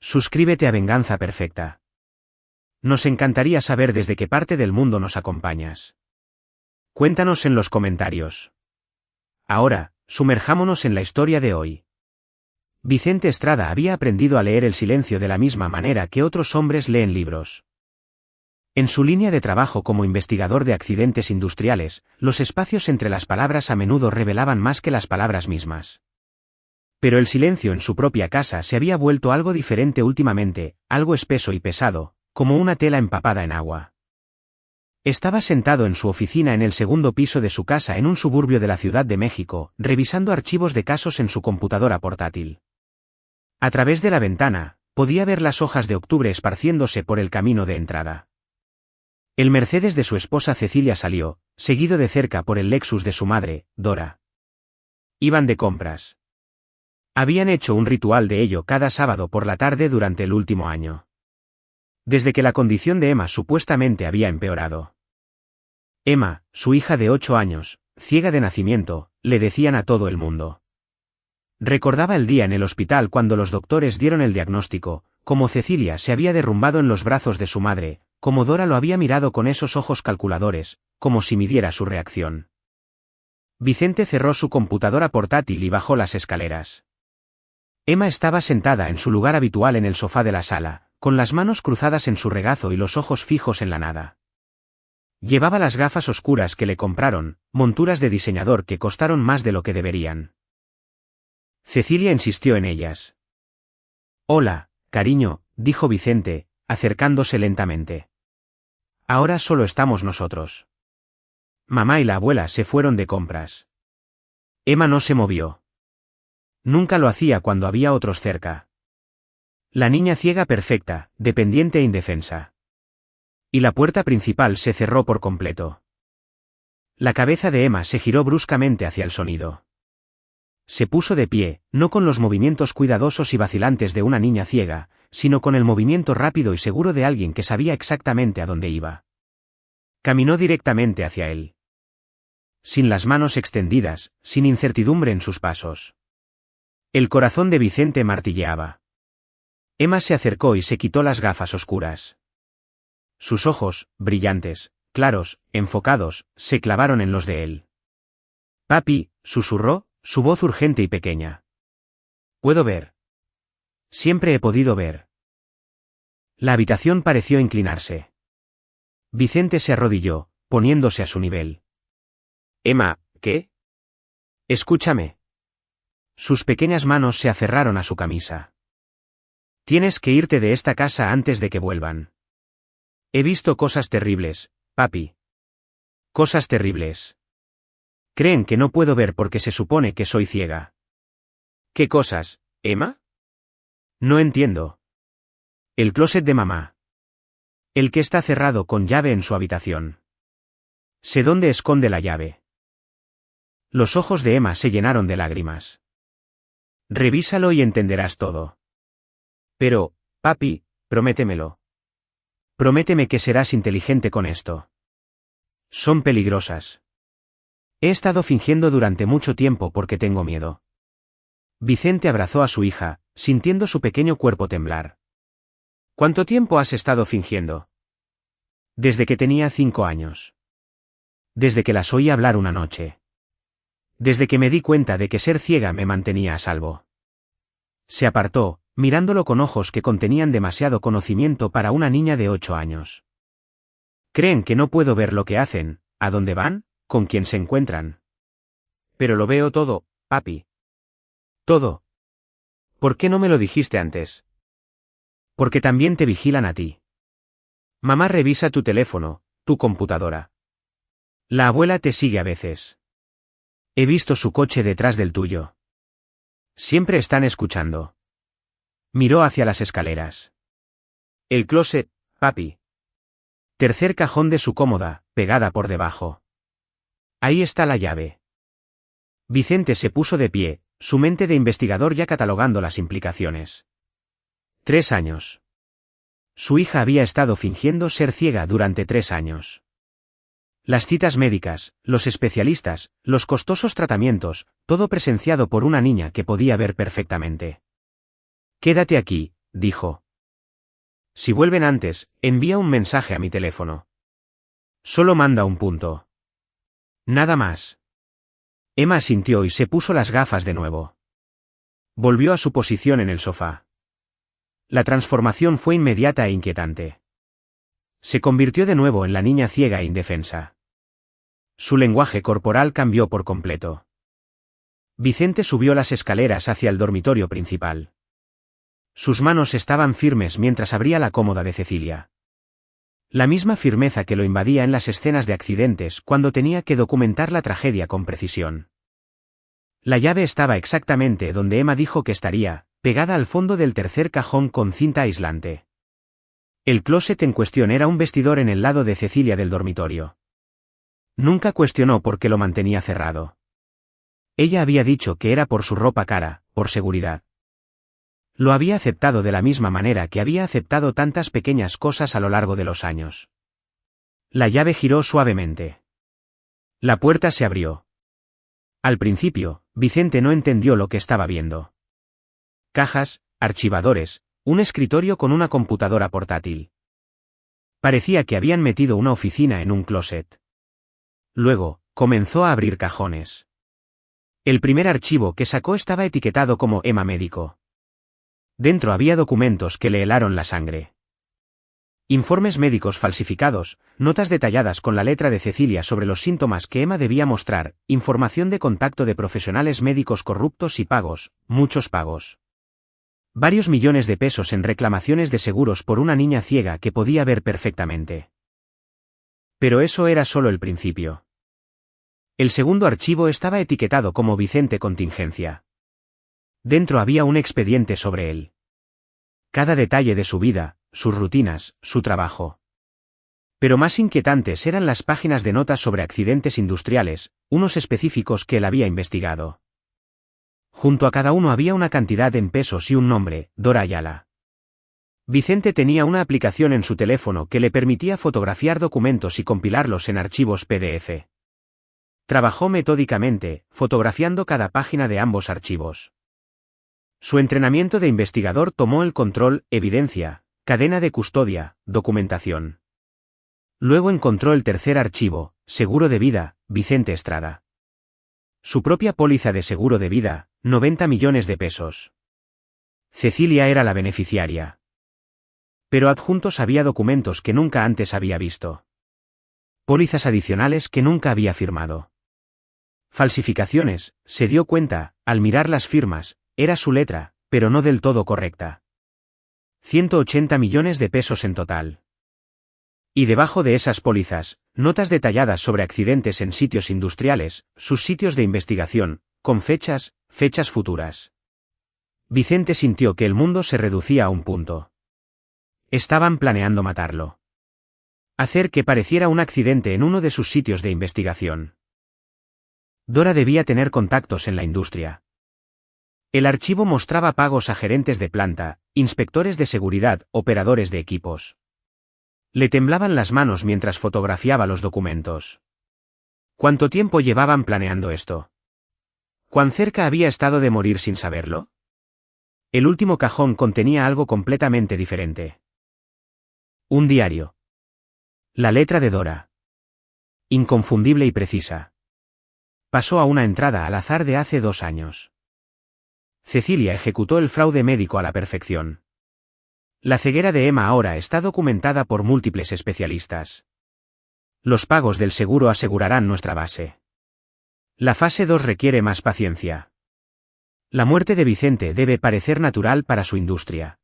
Suscríbete a Venganza Perfecta. Nos encantaría saber desde qué parte del mundo nos acompañas. Cuéntanos en los comentarios. Ahora, sumerjámonos en la historia de hoy. Vicente Estrada había aprendido a leer el silencio de la misma manera que otros hombres leen libros. En su línea de trabajo como investigador de accidentes industriales, los espacios entre las palabras a menudo revelaban más que las palabras mismas. Pero el silencio en su propia casa se había vuelto algo diferente últimamente, algo espeso y pesado, como una tela empapada en agua. Estaba sentado en su oficina en el segundo piso de su casa en un suburbio de la Ciudad de México, revisando archivos de casos en su computadora portátil. A través de la ventana, podía ver las hojas de octubre esparciéndose por el camino de entrada. El Mercedes de su esposa Cecilia salió, seguido de cerca por el Lexus de su madre, Dora. Iban de compras. Habían hecho un ritual de ello cada sábado por la tarde durante el último año. Desde que la condición de Emma supuestamente había empeorado. Emma, su hija de 8 años, ciega de nacimiento, le decían a todo el mundo. Recordaba el día en el hospital cuando los doctores dieron el diagnóstico, como Cecilia se había derrumbado en los brazos de su madre, como Dora lo había mirado con esos ojos calculadores, como si midiera su reacción. Vicente cerró su computadora portátil y bajó las escaleras. Emma estaba sentada en su lugar habitual en el sofá de la sala, con las manos cruzadas en su regazo y los ojos fijos en la nada. Llevaba las gafas oscuras que le compraron, monturas de diseñador que costaron más de lo que deberían. Cecilia insistió en ellas. «Hola, cariño», dijo Vicente, acercándose lentamente. «Ahora solo estamos nosotros. Mamá y la abuela se fueron de compras». Emma no se movió. Nunca lo hacía cuando había otros cerca. La niña ciega perfecta, dependiente e indefensa. Y la puerta principal se cerró por completo. La cabeza de Emma se giró bruscamente hacia el sonido. Se puso de pie, no con los movimientos cuidadosos y vacilantes de una niña ciega, sino con el movimiento rápido y seguro de alguien que sabía exactamente a dónde iba. Caminó directamente hacia él. Sin las manos extendidas, sin incertidumbre en sus pasos. El corazón de Vicente martilleaba. Emma se acercó y se quitó las gafas oscuras. Sus ojos, brillantes, claros, enfocados, se clavaron en los de él. «Papi», susurró, su voz urgente y pequeña. «¿Puedo ver?» «Siempre he podido ver». La habitación pareció inclinarse. Vicente se arrodilló, poniéndose a su nivel. «Emma, ¿qué?» «Escúchame». Sus pequeñas manos se aferraron a su camisa. «Tienes que irte de esta casa antes de que vuelvan. He visto cosas terribles, papi. Cosas terribles. Creen que no puedo ver porque se supone que soy ciega». «¿Qué cosas, Emma?» «No entiendo». «El closet de mamá. El que está cerrado con llave en su habitación. Sé dónde esconde la llave». Los ojos de Emma se llenaron de lágrimas. «Revísalo y entenderás todo». «Pero, papi, prométemelo. Prométeme que serás inteligente con esto. Son peligrosas. He estado fingiendo durante mucho tiempo porque tengo miedo». Vicente abrazó a su hija, sintiendo su pequeño cuerpo temblar. «¿Cuánto tiempo has estado fingiendo?» «Desde que tenía 5 años. Desde que las oí hablar una noche. Desde que me di cuenta de que ser ciega me mantenía a salvo». Se apartó, mirándolo con ojos que contenían demasiado conocimiento para una niña de 8 años. «Creen que no puedo ver lo que hacen, a dónde van, con quién se encuentran. Pero lo veo todo, papi. Todo. ¿Por qué no me lo dijiste antes?» «Porque también te vigilan a ti. Mamá revisa tu teléfono, tu computadora. La abuela te sigue a veces. He visto su coche detrás del tuyo. Siempre están escuchando». Miró hacia las escaleras. «El closet, papi. Tercer cajón de su cómoda, pegada por debajo. Ahí está la llave». Vicente se puso de pie, su mente de investigador ya catalogando las implicaciones. 3 años. Su hija había estado fingiendo ser ciega durante 3 años. Las citas médicas, los especialistas, los costosos tratamientos, todo presenciado por una niña que podía ver perfectamente. «Quédate aquí», dijo. Si vuelven antes, envía un mensaje a mi teléfono. Solo manda un punto. Nada más. Emma asintió y se puso las gafas de nuevo. Volvió a su posición en el sofá. La transformación fue inmediata e inquietante. Se convirtió de nuevo en la niña ciega e indefensa. Su lenguaje corporal cambió por completo. Vicente subió las escaleras hacia el dormitorio principal. Sus manos estaban firmes mientras abría la cómoda de Cecilia. La misma firmeza que lo invadía en las escenas de accidentes cuando tenía que documentar la tragedia con precisión. La llave estaba exactamente donde Emma dijo que estaría, pegada al fondo del tercer cajón con cinta aislante. El closet en cuestión era un vestidor en el lado de Cecilia del dormitorio. Nunca cuestionó por qué lo mantenía cerrado. Ella había dicho que era por su ropa cara, por seguridad. Lo había aceptado de la misma manera que había aceptado tantas pequeñas cosas a lo largo de los años. La llave giró suavemente. La puerta se abrió. Al principio, Vicente no entendió lo que estaba viendo. Cajas, archivadores, un escritorio con una computadora portátil. Parecía que habían metido una oficina en un closet. Luego, comenzó a abrir cajones. El primer archivo que sacó estaba etiquetado como Emma Médico. Dentro había documentos que le helaron la sangre. Informes médicos falsificados, notas detalladas con la letra de Cecilia sobre los síntomas que Emma debía mostrar, información de contacto de profesionales médicos corruptos y pagos, muchos pagos. Varios millones de pesos en reclamaciones de seguros por una niña ciega que podía ver perfectamente. Pero eso era solo el principio. El segundo archivo estaba etiquetado como Vicente Contingencia. Dentro había un expediente sobre él. Cada detalle de su vida, sus rutinas, su trabajo. Pero más inquietantes eran las páginas de notas sobre accidentes industriales, unos específicos que él había investigado. Junto a cada uno había una cantidad en pesos y un nombre, Dora Ayala. Vicente tenía una aplicación en su teléfono que le permitía fotografiar documentos y compilarlos en archivos PDF. Trabajó metódicamente, fotografiando cada página de ambos archivos. Su entrenamiento de investigador tomó el control, evidencia, cadena de custodia, documentación. Luego encontró el tercer archivo, seguro de vida, Vicente Estrada. Su propia póliza de seguro de vida, 90 millones de pesos. Cecilia era la beneficiaria. Pero adjuntos había documentos que nunca antes había visto. Pólizas adicionales que nunca había firmado. Falsificaciones, se dio cuenta, al mirar las firmas, era su letra, pero no del todo correcta. 180 millones de pesos en total. Y debajo de esas pólizas, notas detalladas sobre accidentes en sitios industriales, sus sitios de investigación, con fechas futuras. Vicente sintió que el mundo se reducía a un punto. Estaban planeando matarlo. Hacer que pareciera un accidente en uno de sus sitios de investigación. Dora debía tener contactos en la industria. El archivo mostraba pagos a gerentes de planta, inspectores de seguridad, operadores de equipos. Le temblaban las manos mientras fotografiaba los documentos. ¿Cuánto tiempo llevaban planeando esto? ¿Cuán cerca había estado de morir sin saberlo? El último cajón contenía algo completamente diferente. Un diario. La letra de Dora. Inconfundible y precisa. Pasó a una entrada al azar de hace 2 años. Cecilia ejecutó el fraude médico a la perfección. La ceguera de Emma ahora está documentada por múltiples especialistas. Los pagos del seguro asegurarán nuestra base. La fase 2 requiere más paciencia. La muerte de Vicente debe parecer natural para su industria.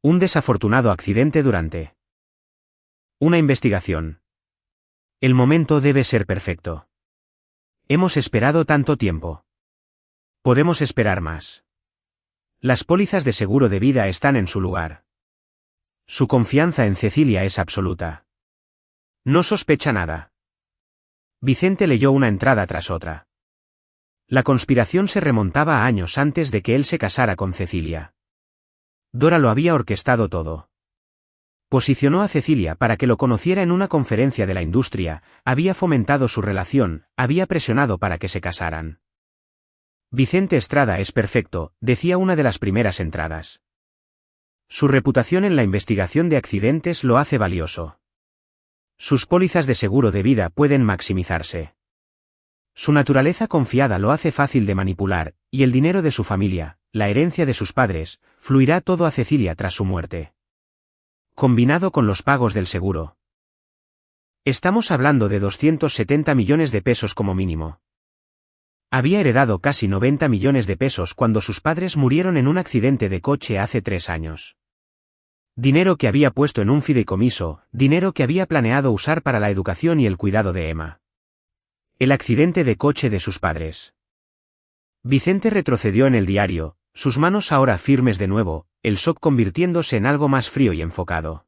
Un desafortunado accidente durante una investigación. El momento debe ser perfecto. Hemos esperado tanto tiempo. Podemos esperar más. Las pólizas de seguro de vida están en su lugar. Su confianza en Cecilia es absoluta. No sospecha nada. Vicente leyó una entrada tras otra. La conspiración se remontaba a años antes de que él se casara con Cecilia. Dora lo había orquestado todo. Posicionó a Cecilia para que lo conociera en una conferencia de la industria, había fomentado su relación, había presionado para que se casaran. Vicente Estrada es perfecto, decía una de las primeras entradas. Su reputación en la investigación de accidentes lo hace valioso. Sus pólizas de seguro de vida pueden maximizarse. Su naturaleza confiada lo hace fácil de manipular, y el dinero de su familia, la herencia de sus padres, fluirá todo a Cecilia tras su muerte. Combinado con los pagos del seguro. Estamos hablando de 270 millones de pesos como mínimo. Había heredado casi 90 millones de pesos cuando sus padres murieron en un accidente de coche hace 3 años. Dinero que había puesto en un fideicomiso, dinero que había planeado usar para la educación y el cuidado de Emma. El accidente de coche de sus padres. Vicente retrocedió en el diario, sus manos ahora firmes de nuevo, el shock convirtiéndose en algo más frío y enfocado.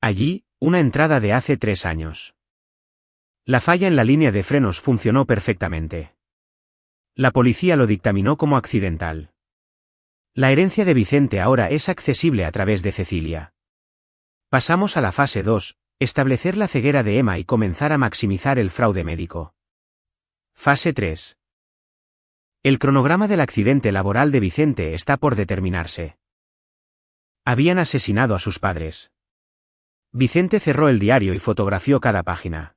Allí, una entrada de hace 3 años. La falla en la línea de frenos funcionó perfectamente. La policía lo dictaminó como accidental. La herencia de Vicente ahora es accesible a través de Cecilia. Pasamos a la fase 2, establecer la ceguera de Emma y comenzar a maximizar el fraude médico. Fase 3. El cronograma del accidente laboral de Vicente está por determinarse. Habían asesinado a sus padres. Vicente cerró el diario y fotografió cada página.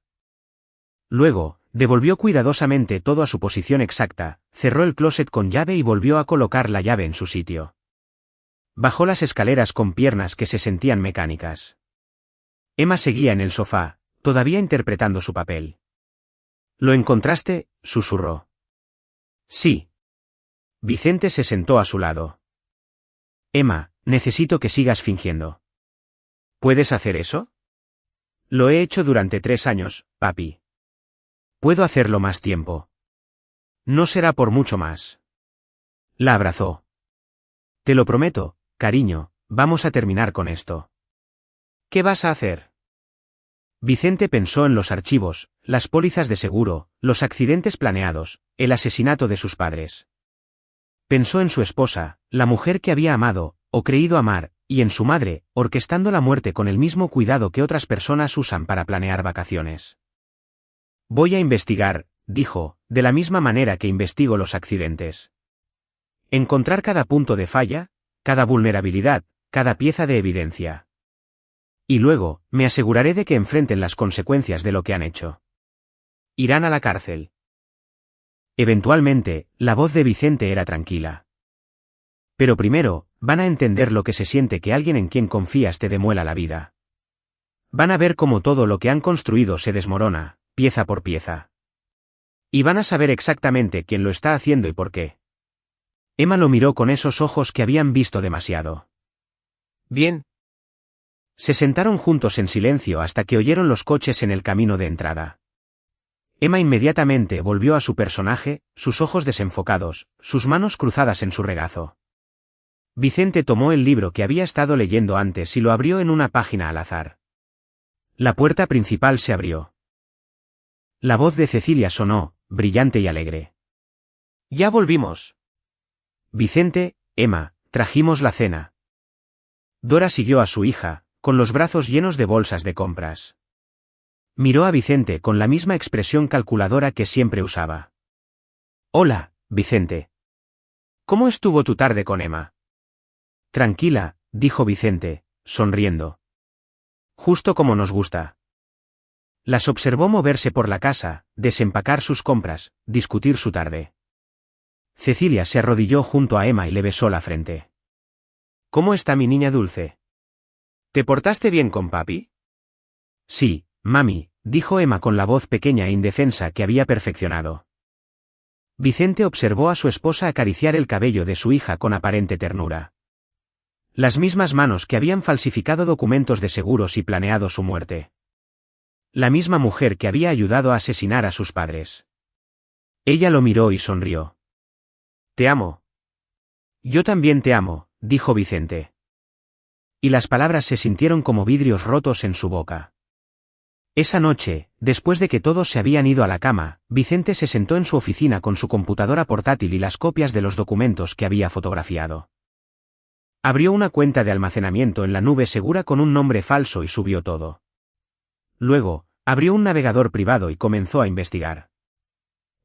Luego, devolvió cuidadosamente todo a su posición exacta, cerró el closet con llave y volvió a colocar la llave en su sitio. Bajó las escaleras con piernas que se sentían mecánicas. Emma seguía en el sofá, todavía interpretando su papel. ¿Lo encontraste?, susurró. Sí. Vicente se sentó a su lado. Emma, necesito que sigas fingiendo. ¿Puedes hacer eso? Lo he hecho durante 3 años, papi. Puedo hacerlo más tiempo. No será por mucho más. La abrazó. Te lo prometo, cariño, vamos a terminar con esto. ¿Qué vas a hacer? Vicente pensó en los archivos, las pólizas de seguro, los accidentes planeados, el asesinato de sus padres. Pensó en su esposa, la mujer que había amado, o creído amar, y en su madre, orquestando la muerte con el mismo cuidado que otras personas usan para planear vacaciones. Voy a investigar, dijo, de la misma manera que investigo los accidentes. Encontrar cada punto de falla, cada vulnerabilidad, cada pieza de evidencia. Y luego, me aseguraré de que enfrenten las consecuencias de lo que han hecho. Irán a la cárcel. Eventualmente, la voz de Vicente era tranquila. Pero primero, van a entender lo que se siente que alguien en quien confías te demuela la vida. Van a ver cómo todo lo que han construido se desmorona, pieza por pieza. Y van a saber exactamente quién lo está haciendo y por qué. Emma lo miró con esos ojos que habían visto demasiado. Bien. Se sentaron juntos en silencio hasta que oyeron los coches en el camino de entrada. Emma inmediatamente volvió a su personaje, sus ojos desenfocados, sus manos cruzadas en su regazo. Vicente tomó el libro que había estado leyendo antes y lo abrió en una página al azar. La puerta principal se abrió. La voz de Cecilia sonó, brillante y alegre. Ya volvimos. Vicente, Emma, trajimos la cena. Dora siguió a su hija, con los brazos llenos de bolsas de compras. Miró a Vicente con la misma expresión calculadora que siempre usaba. Hola, Vicente. ¿Cómo estuvo tu tarde con Emma? Tranquila, dijo Vicente, sonriendo. Justo como nos gusta. Las observó moverse por la casa, desempacar sus compras, discutir su tarde. Cecilia se arrodilló junto a Emma y le besó la frente. ¿Cómo está mi niña dulce? ¿Te portaste bien con papi? Sí, mami, dijo Emma con la voz pequeña e indefensa que había perfeccionado. Vicente observó a su esposa acariciar el cabello de su hija con aparente ternura. Las mismas manos que habían falsificado documentos de seguros y planeado su muerte. La misma mujer que había ayudado a asesinar a sus padres. Ella lo miró y sonrió. Te amo. Yo también te amo, dijo Vicente. Y las palabras se sintieron como vidrios rotos en su boca. Esa noche, después de que todos se habían ido a la cama, Vicente se sentó en su oficina con su computadora portátil y las copias de los documentos que había fotografiado. Abrió una cuenta de almacenamiento en la nube segura con un nombre falso y subió todo. Luego, abrió un navegador privado y comenzó a investigar.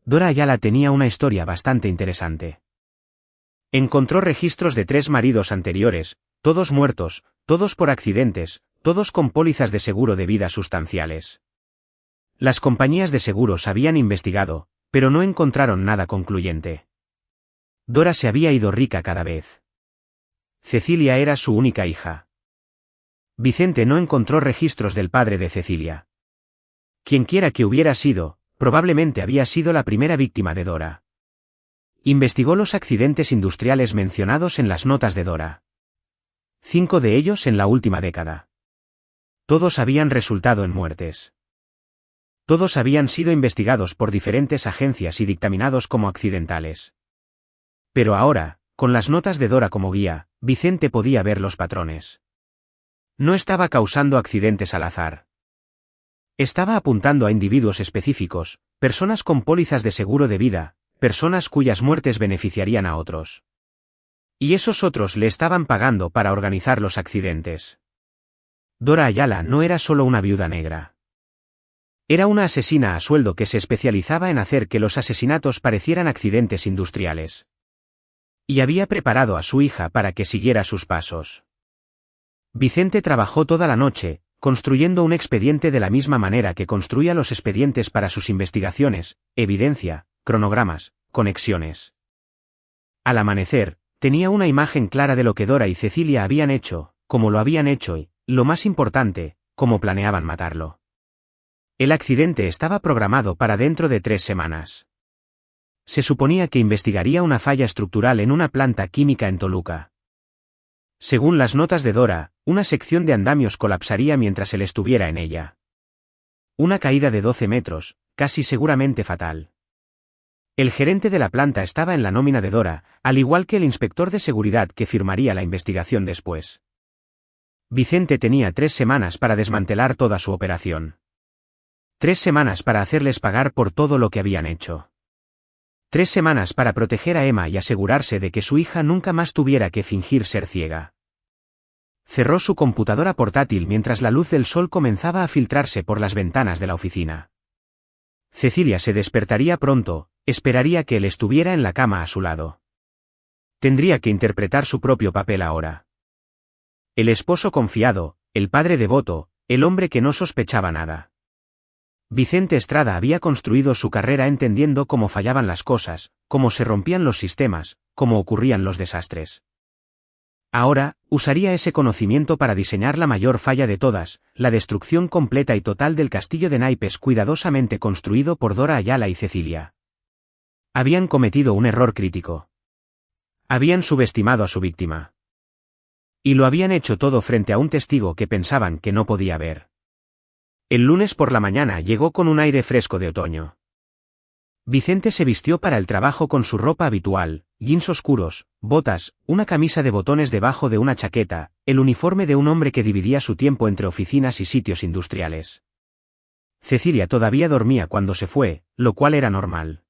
Dora Ayala tenía una historia bastante interesante. Encontró registros de 3 maridos anteriores, todos muertos, todos por accidentes, todos con pólizas de seguro de vida sustanciales. Las compañías de seguros habían investigado, pero no encontraron nada concluyente. Dora se había ido rica cada vez. Cecilia era su única hija. Vicente no encontró registros del padre de Cecilia. Quienquiera que hubiera sido, probablemente había sido la primera víctima de Dora. Investigó los accidentes industriales mencionados en las notas de Dora. 5 de ellos en la última década. Todos habían resultado en muertes. Todos habían sido investigados por diferentes agencias y dictaminados como accidentales. Pero ahora, con las notas de Dora como guía, Vicente podía ver los patrones. No estaba causando accidentes al azar. Estaba apuntando a individuos específicos, personas con pólizas de seguro de vida, personas cuyas muertes beneficiarían a otros. Y esos otros le estaban pagando para organizar los accidentes. Dora Ayala no era solo una viuda negra. Era una asesina a sueldo que se especializaba en hacer que los asesinatos parecieran accidentes industriales. Y había preparado a su hija para que siguiera sus pasos. Vicente trabajó toda la noche, construyendo un expediente de la misma manera que construía los expedientes para sus investigaciones, evidencia, cronogramas, conexiones. Al amanecer, tenía una imagen clara de lo que Dora y Cecilia habían hecho, cómo lo habían hecho y, lo más importante, cómo planeaban matarlo. El accidente estaba programado para dentro de 3 semanas. Se suponía que investigaría una falla estructural en una planta química en Toluca. Según las notas de Dora, una sección de andamios colapsaría mientras él estuviera en ella. Una caída de 12 metros, casi seguramente fatal. El gerente de la planta estaba en la nómina de Dora, al igual que el inspector de seguridad que firmaría la investigación después. Vicente tenía 3 semanas para desmantelar toda su operación. 3 semanas para hacerles pagar por todo lo que habían hecho. 3 semanas para proteger a Emma y asegurarse de que su hija nunca más tuviera que fingir ser ciega. Cerró su computadora portátil mientras la luz del sol comenzaba a filtrarse por las ventanas de la oficina. Cecilia se despertaría pronto, esperaría que él estuviera en la cama a su lado. Tendría que interpretar su propio papel ahora. El esposo confiado, el padre devoto, el hombre que no sospechaba nada. Vicente Estrada había construido su carrera entendiendo cómo fallaban las cosas, cómo se rompían los sistemas, cómo ocurrían los desastres. Ahora, usaría ese conocimiento para diseñar la mayor falla de todas, la destrucción completa y total del castillo de naipes cuidadosamente construido por Dora Ayala y Cecilia. Habían cometido un error crítico. Habían subestimado a su víctima. Y lo habían hecho todo frente a un testigo que pensaban que no podía ver. El lunes por la mañana llegó con un aire fresco de otoño. Vicente se vistió para el trabajo con su ropa habitual, jeans oscuros, botas, una camisa de botones debajo de una chaqueta, el uniforme de un hombre que dividía su tiempo entre oficinas y sitios industriales. Cecilia todavía dormía cuando se fue, lo cual era normal.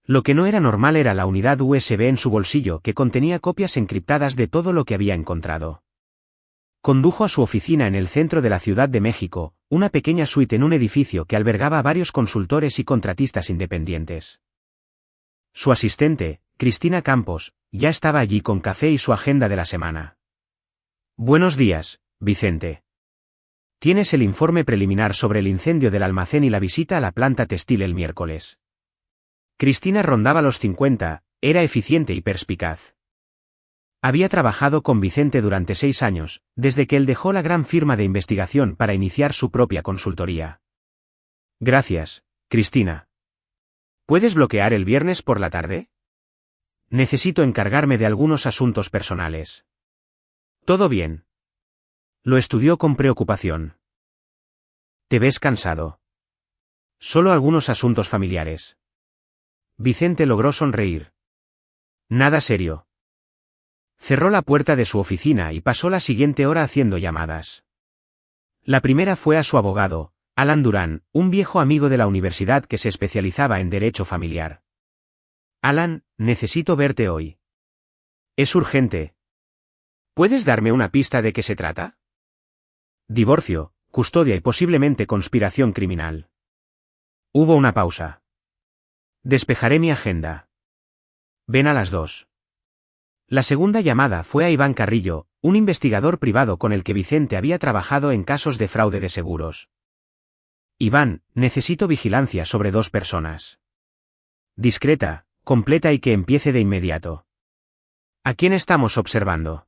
Lo que no era normal era la unidad USB en su bolsillo que contenía copias encriptadas de todo lo que había encontrado. Condujo a su oficina en el centro de la Ciudad de México, una pequeña suite en un edificio que albergaba a varios consultores y contratistas independientes. Su asistente, Cristina Campos, ya estaba allí con café y su agenda de la semana. Buenos días, Vicente. Tienes el informe preliminar sobre el incendio del almacén y la visita a la planta textil el miércoles. Cristina rondaba los 50, era eficiente y perspicaz. Había trabajado con Vicente durante 6 años, desde que él dejó la gran firma de investigación para iniciar su propia consultoría. Gracias, Cristina. ¿Puedes bloquear el viernes por la tarde? Necesito encargarme de algunos asuntos personales. Todo bien. Lo estudió con preocupación. ¿Te ves cansado? Solo algunos asuntos familiares. Vicente logró sonreír. Nada serio. Cerró la puerta de su oficina y pasó la siguiente hora haciendo llamadas. La primera fue a su abogado, Alan Durán, un viejo amigo de la universidad que se especializaba en derecho familiar. Alan, necesito verte hoy. Es urgente. ¿Puedes darme una pista de qué se trata? Divorcio, custodia y posiblemente conspiración criminal. Hubo una pausa. Despejaré mi agenda. Ven a las 2. La segunda llamada fue a Iván Carrillo, un investigador privado con el que Vicente había trabajado en casos de fraude de seguros. Iván, necesito vigilancia sobre 2 personas. Discreta, completa y que empiece de inmediato. ¿A quién estamos observando?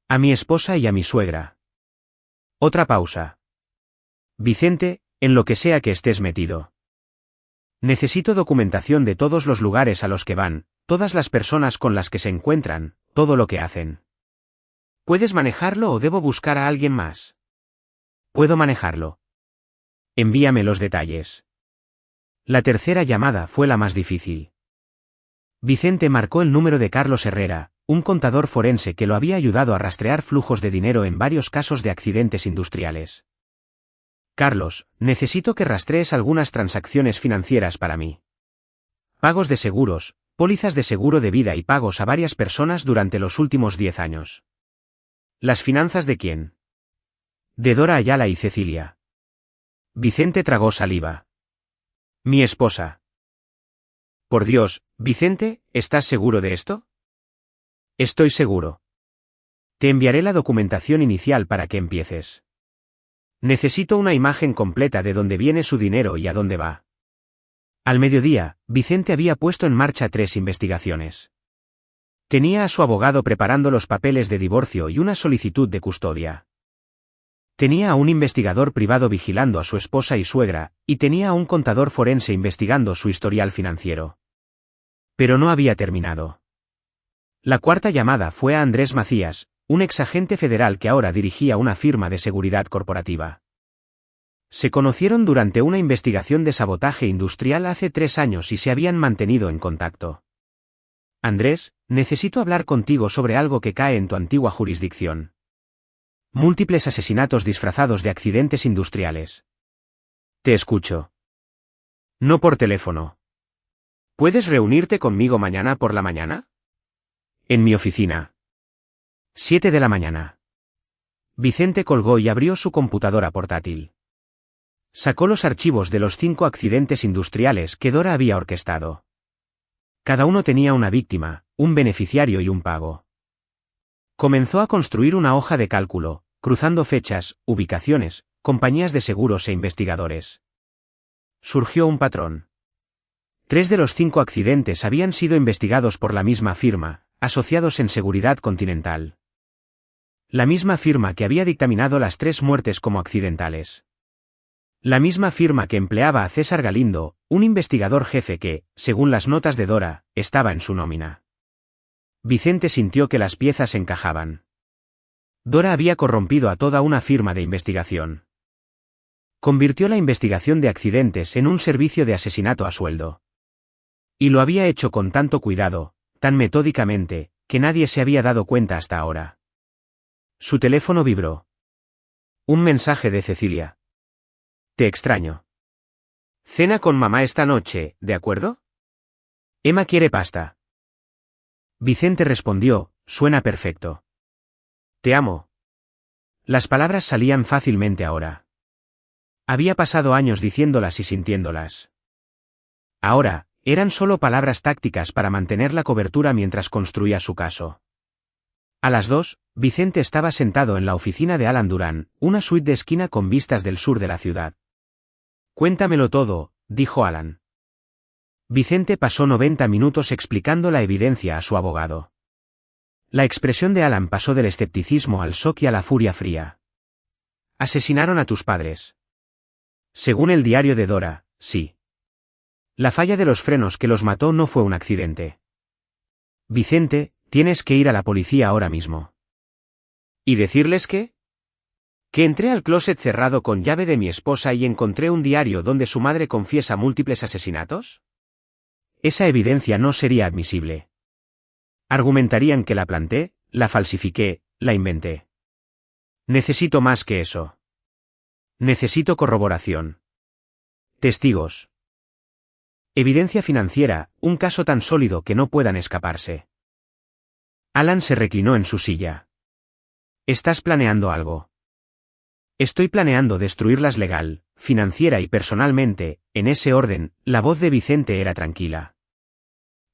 A mi esposa y a mi suegra. Otra pausa. Vicente, en lo que sea que estés metido. Necesito documentación de todos los lugares a los que van, todas las personas con las que se encuentran, todo lo que hacen. ¿Puedes manejarlo o debo buscar a alguien más? Puedo manejarlo. Envíame los detalles. La tercera llamada fue la más difícil. Vicente marcó el número de Carlos Herrera, un contador forense que lo había ayudado a rastrear flujos de dinero en varios casos de accidentes industriales. Carlos, necesito que rastrees algunas transacciones financieras para mí. Pagos de seguros, pólizas de seguro de vida y pagos a varias personas durante los últimos 10 años. ¿Las finanzas de quién? De Dora Ayala y Cecilia. Vicente tragó saliva. Mi esposa. Por Dios, Vicente, ¿estás seguro de esto? Estoy seguro. Te enviaré la documentación inicial para que empieces. Necesito una imagen completa de dónde viene su dinero y a dónde va. Al mediodía, Vicente había puesto en marcha 3 investigaciones. Tenía a su abogado preparando los papeles de divorcio y una solicitud de custodia. Tenía a un investigador privado vigilando a su esposa y suegra, y tenía a un contador forense investigando su historial financiero. Pero no había terminado. La cuarta llamada fue a Andrés Macías, un exagente federal que ahora dirigía una firma de seguridad corporativa. Se conocieron durante una investigación de sabotaje industrial hace 3 años y se habían mantenido en contacto. Andrés, necesito hablar contigo sobre algo que cae en tu antigua jurisdicción. Múltiples asesinatos disfrazados de accidentes industriales. Te escucho. No por teléfono. ¿Puedes reunirte conmigo mañana por la mañana? En mi oficina. 7 de la mañana. Vicente colgó y abrió su computadora portátil. Sacó los archivos de los 5 accidentes industriales que Dora había orquestado. Cada uno tenía una víctima, un beneficiario y un pago. Comenzó a construir una hoja de cálculo, cruzando fechas, ubicaciones, compañías de seguros e investigadores. Surgió un patrón. 3 de los 5 accidentes habían sido investigados por la misma firma, asociados en Seguridad Continental. La misma firma que había dictaminado las 3 muertes como accidentales. La misma firma que empleaba a César Galindo, un investigador jefe que, según las notas de Dora, estaba en su nómina. Vicente sintió que las piezas encajaban. Dora había corrompido a toda una firma de investigación. Convirtió la investigación de accidentes en un servicio de asesinato a sueldo. Y lo había hecho con tanto cuidado, tan metódicamente, que nadie se había dado cuenta hasta ahora. Su teléfono vibró. Un mensaje de Cecilia. Te extraño. Cena con mamá esta noche, ¿de acuerdo? Emma quiere pasta. Vicente respondió, suena perfecto. Te amo. Las palabras salían fácilmente ahora. Había pasado años diciéndolas y sintiéndolas. Ahora, eran solo palabras tácticas para mantener la cobertura mientras construía su caso. A las 2, Vicente estaba sentado en la oficina de Alan Durán, una suite de esquina con vistas del sur de la ciudad. Cuéntamelo todo, dijo Alan. Vicente pasó 90 minutos explicando la evidencia a su abogado. La expresión de Alan pasó del escepticismo al shock y a la furia fría. Asesinaron a tus padres. Según el diario de Dora, sí. La falla de los frenos que los mató no fue un accidente. Vicente, tienes que ir a la policía ahora mismo. ¿Y decirles qué? Que entré al closet cerrado con llave de mi esposa y encontré un diario donde su madre confiesa múltiples asesinatos. Esa evidencia no sería admisible. Argumentarían que la planté, la falsifiqué, la inventé. Necesito más que eso. Necesito corroboración. Testigos. Evidencia financiera, un caso tan sólido que no puedan escaparse. Alan se reclinó en su silla. ¿Estás planeando algo? Estoy planeando destruirlas legal, financiera y personalmente, en ese orden. La voz de Vicente era tranquila.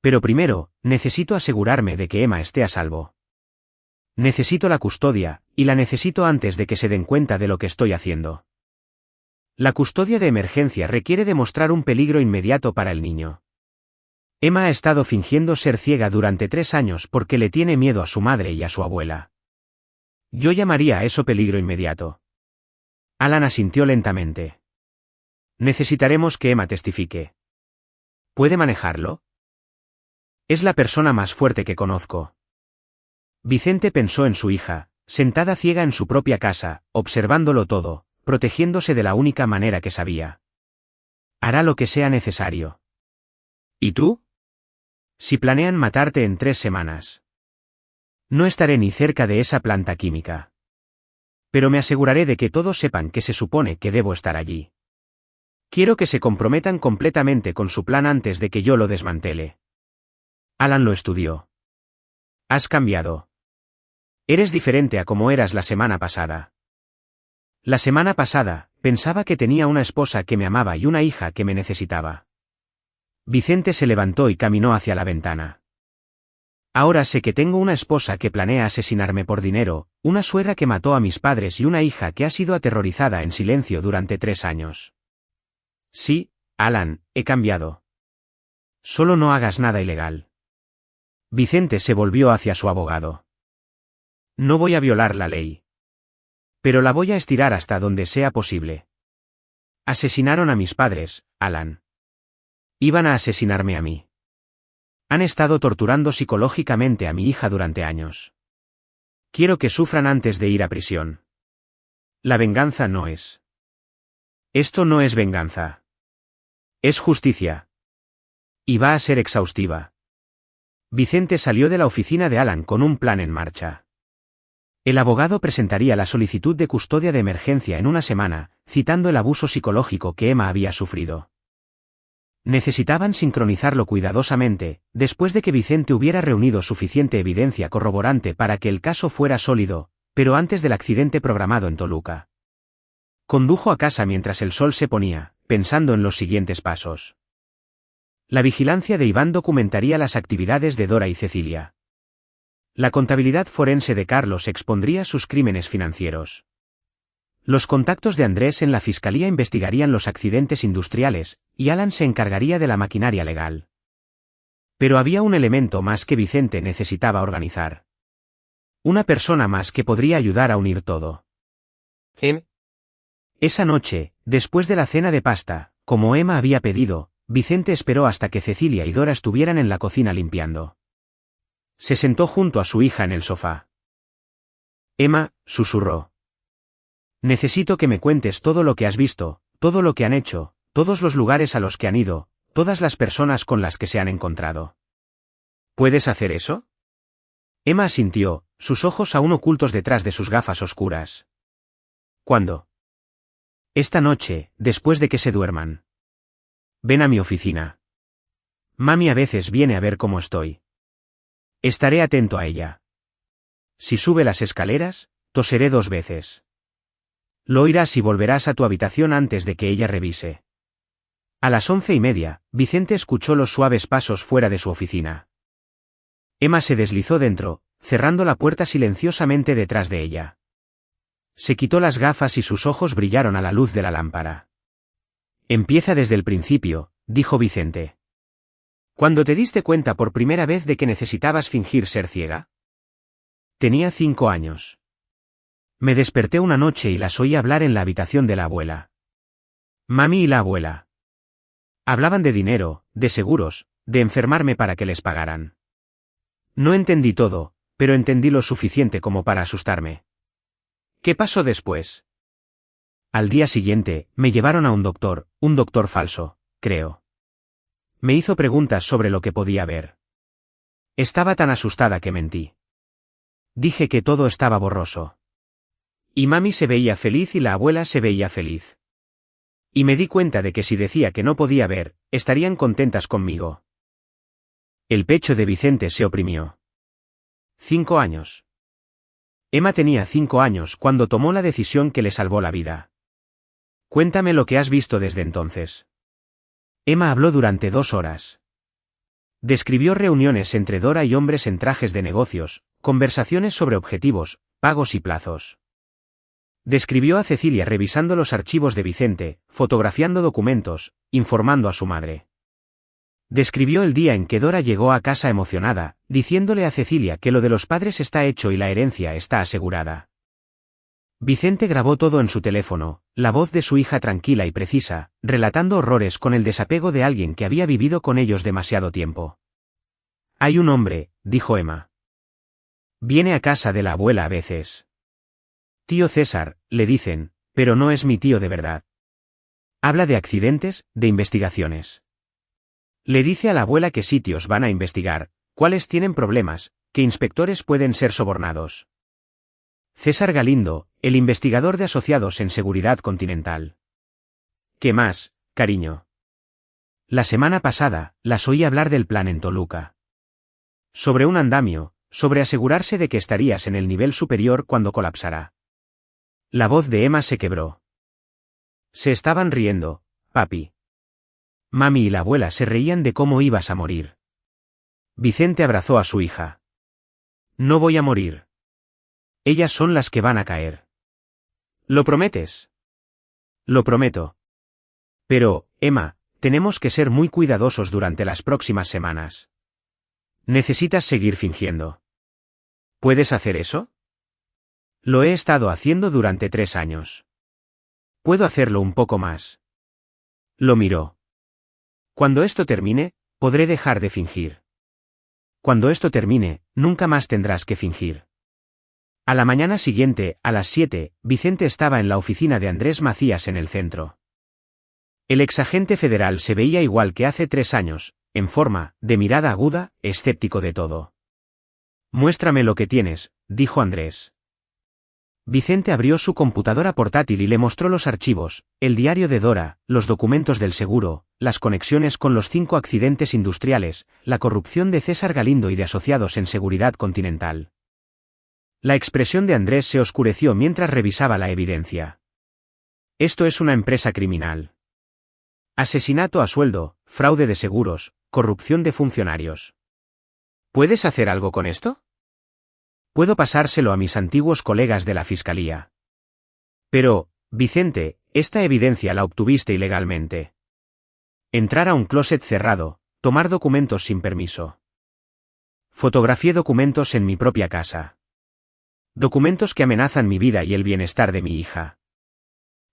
Pero primero, necesito asegurarme de que Emma esté a salvo. Necesito la custodia, y la necesito antes de que se den cuenta de lo que estoy haciendo. La custodia de emergencia requiere demostrar un peligro inmediato para el niño. Emma ha estado fingiendo ser ciega durante 3 años porque le tiene miedo a su madre y a su abuela. Yo llamaría a eso peligro inmediato. Alan asintió lentamente. Necesitaremos que Emma testifique. ¿Puede manejarlo? Es la persona más fuerte que conozco. Vicente pensó en su hija, sentada ciega en su propia casa, observándolo todo, protegiéndose de la única manera que sabía. Hará lo que sea necesario. ¿Y tú? Si planean matarte en 3 semanas. No estaré ni cerca de esa planta química. Pero me aseguraré de que todos sepan que se supone que debo estar allí. Quiero que se comprometan completamente con su plan antes de que yo lo desmantele. Alan lo estudió. Has cambiado. Eres diferente a como eras la semana pasada. La semana pasada, pensaba que tenía una esposa que me amaba y una hija que me necesitaba. Vicente se levantó y caminó hacia la ventana. Ahora sé que tengo una esposa que planea asesinarme por dinero, una suegra que mató a mis padres y una hija que ha sido aterrorizada en silencio durante 3 años. Sí, Alan, he cambiado. Solo no hagas nada ilegal. Vicente se volvió hacia su abogado. No voy a violar la ley. Pero la voy a estirar hasta donde sea posible. Asesinaron a mis padres, Alan. Iban a asesinarme a mí. Han estado torturando psicológicamente a mi hija durante años. Quiero que sufran antes de ir a prisión. La venganza no es. Esto no es venganza. Es justicia. Y va a ser exhaustiva. Vicente salió de la oficina de Alan con un plan en marcha. El abogado presentaría la solicitud de custodia de emergencia en una semana, citando el abuso psicológico que Emma había sufrido. Necesitaban sincronizarlo cuidadosamente, después de que Vicente hubiera reunido suficiente evidencia corroborante para que el caso fuera sólido, pero antes del accidente programado en Toluca. Condujo a casa mientras el sol se ponía, pensando en los siguientes pasos. La vigilancia de Iván documentaría las actividades de Dora y Cecilia. La contabilidad forense de Carlos expondría sus crímenes financieros. Los contactos de Andrés en la fiscalía investigarían los accidentes industriales, y Alan se encargaría de la maquinaria legal. Pero había un elemento más que Vicente necesitaba organizar. Una persona más que podría ayudar a unir todo. Esa noche, después de la cena de pasta, como Emma había pedido, Vicente esperó hasta que Cecilia y Dora estuvieran en la cocina limpiando. Se sentó junto a su hija en el sofá. Emma, susurró. Necesito que me cuentes todo lo que has visto, todo lo que han hecho, todos los lugares a los que han ido, todas las personas con las que se han encontrado. ¿Puedes hacer eso? Emma asintió, sus ojos aún ocultos detrás de sus gafas oscuras. ¿Cuándo? Esta noche, después de que se duerman. Ven a mi oficina. Mami a veces viene a ver cómo estoy. Estaré atento a ella. Si sube las escaleras, toseré 2 veces. Lo oirás y volverás a tu habitación antes de que ella revise. A las 11:30, Vicente escuchó los suaves pasos fuera de su oficina. Emma se deslizó dentro, cerrando la puerta silenciosamente detrás de ella. Se quitó las gafas y sus ojos brillaron a la luz de la lámpara. Empieza desde el principio, dijo Vicente. ¿Cuándo te diste cuenta por primera vez de que necesitabas fingir ser ciega? Tenía 5 años. Me desperté una noche y las oí hablar en la habitación de la abuela. Mami y la abuela. Hablaban de dinero, de seguros, de enfermarme para que les pagaran. No entendí todo, pero entendí lo suficiente como para asustarme. ¿Qué pasó después? Al día siguiente, me llevaron a un doctor falso, creo. Me hizo preguntas sobre lo que podía ver. Estaba tan asustada que mentí. Dije que todo estaba borroso. Y mami se veía feliz y la abuela se veía feliz. Y me di cuenta de que si decía que no podía ver, estarían contentas conmigo. El pecho de Vicente se oprimió. 5 años. Emma tenía 5 años cuando tomó la decisión que le salvó la vida. Cuéntame lo que has visto desde entonces. Emma habló durante 2 horas. Describió reuniones entre Dora y hombres en trajes de negocios, conversaciones sobre objetivos, pagos y plazos. Describió a Cecilia revisando los archivos de Vicente, fotografiando documentos, informando a su madre. Describió el día en que Dora llegó a casa emocionada, diciéndole a Cecilia que lo de los padres está hecho y la herencia está asegurada. Vicente grabó todo en su teléfono, la voz de su hija tranquila y precisa, relatando horrores con el desapego de alguien que había vivido con ellos demasiado tiempo. Hay un hombre, dijo Emma. Viene a casa de la abuela a veces. Tío César, le dicen, pero no es mi tío de verdad. Habla de accidentes, de investigaciones. Le dice a la abuela qué sitios van a investigar, cuáles tienen problemas, qué inspectores pueden ser sobornados. César Galindo, el investigador de asociados en Seguridad Continental. ¿Qué más, cariño? La semana pasada, las oí hablar del plan en Toluca. Sobre un andamio, sobre asegurarse de que estarías en el nivel superior cuando colapsará. La voz de Emma se quebró. Se estaban riendo, papi. Mami y la abuela se reían de cómo ibas a morir. Vicente abrazó a su hija. No voy a morir. Ellas son las que van a caer. ¿Lo prometes? Lo prometo. Pero, Emma, tenemos que ser muy cuidadosos durante las próximas semanas. Necesitas seguir fingiendo. ¿Puedes hacer eso? Lo he estado haciendo durante 3 años. Puedo hacerlo un poco más. Lo miró. Cuando esto termine, podré dejar de fingir. Cuando esto termine, nunca más tendrás que fingir. A la mañana siguiente, a las 7, Vicente estaba en la oficina de Andrés Macías en el centro. El exagente federal se veía igual que hace 3 años, en forma, de mirada aguda, escéptico de todo. Muéstrame lo que tienes, dijo Andrés. Vicente abrió su computadora portátil y le mostró los archivos, el diario de Dora, los documentos del seguro, las conexiones con los 5 accidentes industriales, la corrupción de César Galindo y de asociados en Seguridad Continental. La expresión de Andrés se oscureció mientras revisaba la evidencia. Esto es una empresa criminal. Asesinato a sueldo, fraude de seguros, corrupción de funcionarios. ¿Puedes hacer algo con esto? Puedo pasárselo a mis antiguos colegas de la fiscalía. Pero, Vicente, esta evidencia la obtuviste ilegalmente. Entrar a un closet cerrado, tomar documentos sin permiso. Fotografié documentos en mi propia casa. Documentos que amenazan mi vida y el bienestar de mi hija.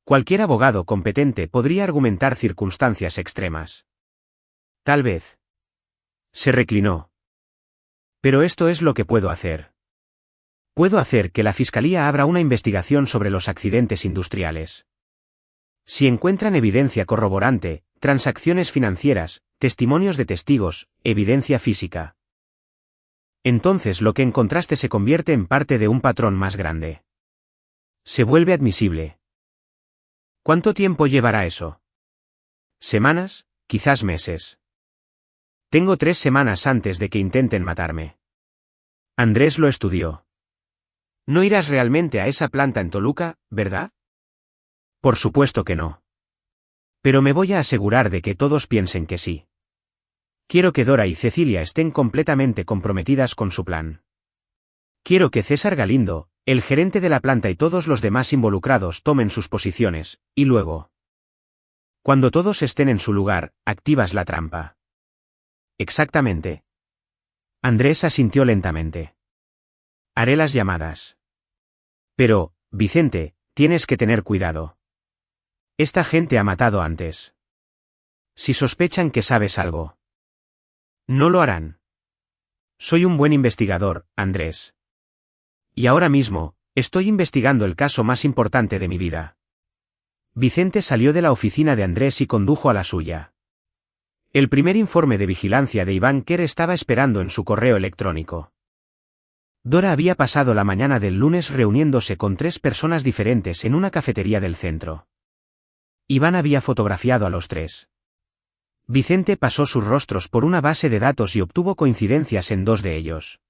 Cualquier abogado competente podría argumentar circunstancias extremas. Tal vez. Se reclinó. Pero esto es lo que puedo hacer. Puedo hacer que la Fiscalía abra una investigación sobre los accidentes industriales. Si encuentran evidencia corroborante, transacciones financieras, testimonios de testigos, evidencia física. Entonces lo que encontraste se convierte en parte de un patrón más grande. Se vuelve admisible. ¿Cuánto tiempo llevará eso? ¿Semanas? Quizás meses. Tengo 3 semanas antes de que intenten matarme. Andrés lo estudió. No irás realmente a esa planta en Toluca, ¿verdad? Por supuesto que no. Pero me voy a asegurar de que todos piensen que sí. Quiero que Dora y Cecilia estén completamente comprometidas con su plan. Quiero que César Galindo, el gerente de la planta y todos los demás involucrados tomen sus posiciones, y luego. Cuando todos estén en su lugar, activas la trampa. Exactamente. Andrés asintió lentamente. Haré las llamadas. Pero, Vicente, tienes que tener cuidado. Esta gente ha matado antes. Si sospechan que sabes algo. No lo harán. Soy un buen investigador, Andrés. Y ahora mismo, estoy investigando el caso más importante de mi vida. Vicente salió de la oficina de Andrés y condujo a la suya. El primer informe de vigilancia de Iván Kerr estaba esperando en su correo electrónico. Dora había pasado la mañana del lunes reuniéndose con 3 personas diferentes en una cafetería del centro. Iván había fotografiado a los 3. Vicente pasó sus rostros por una base de datos y obtuvo coincidencias en 2 de ellos.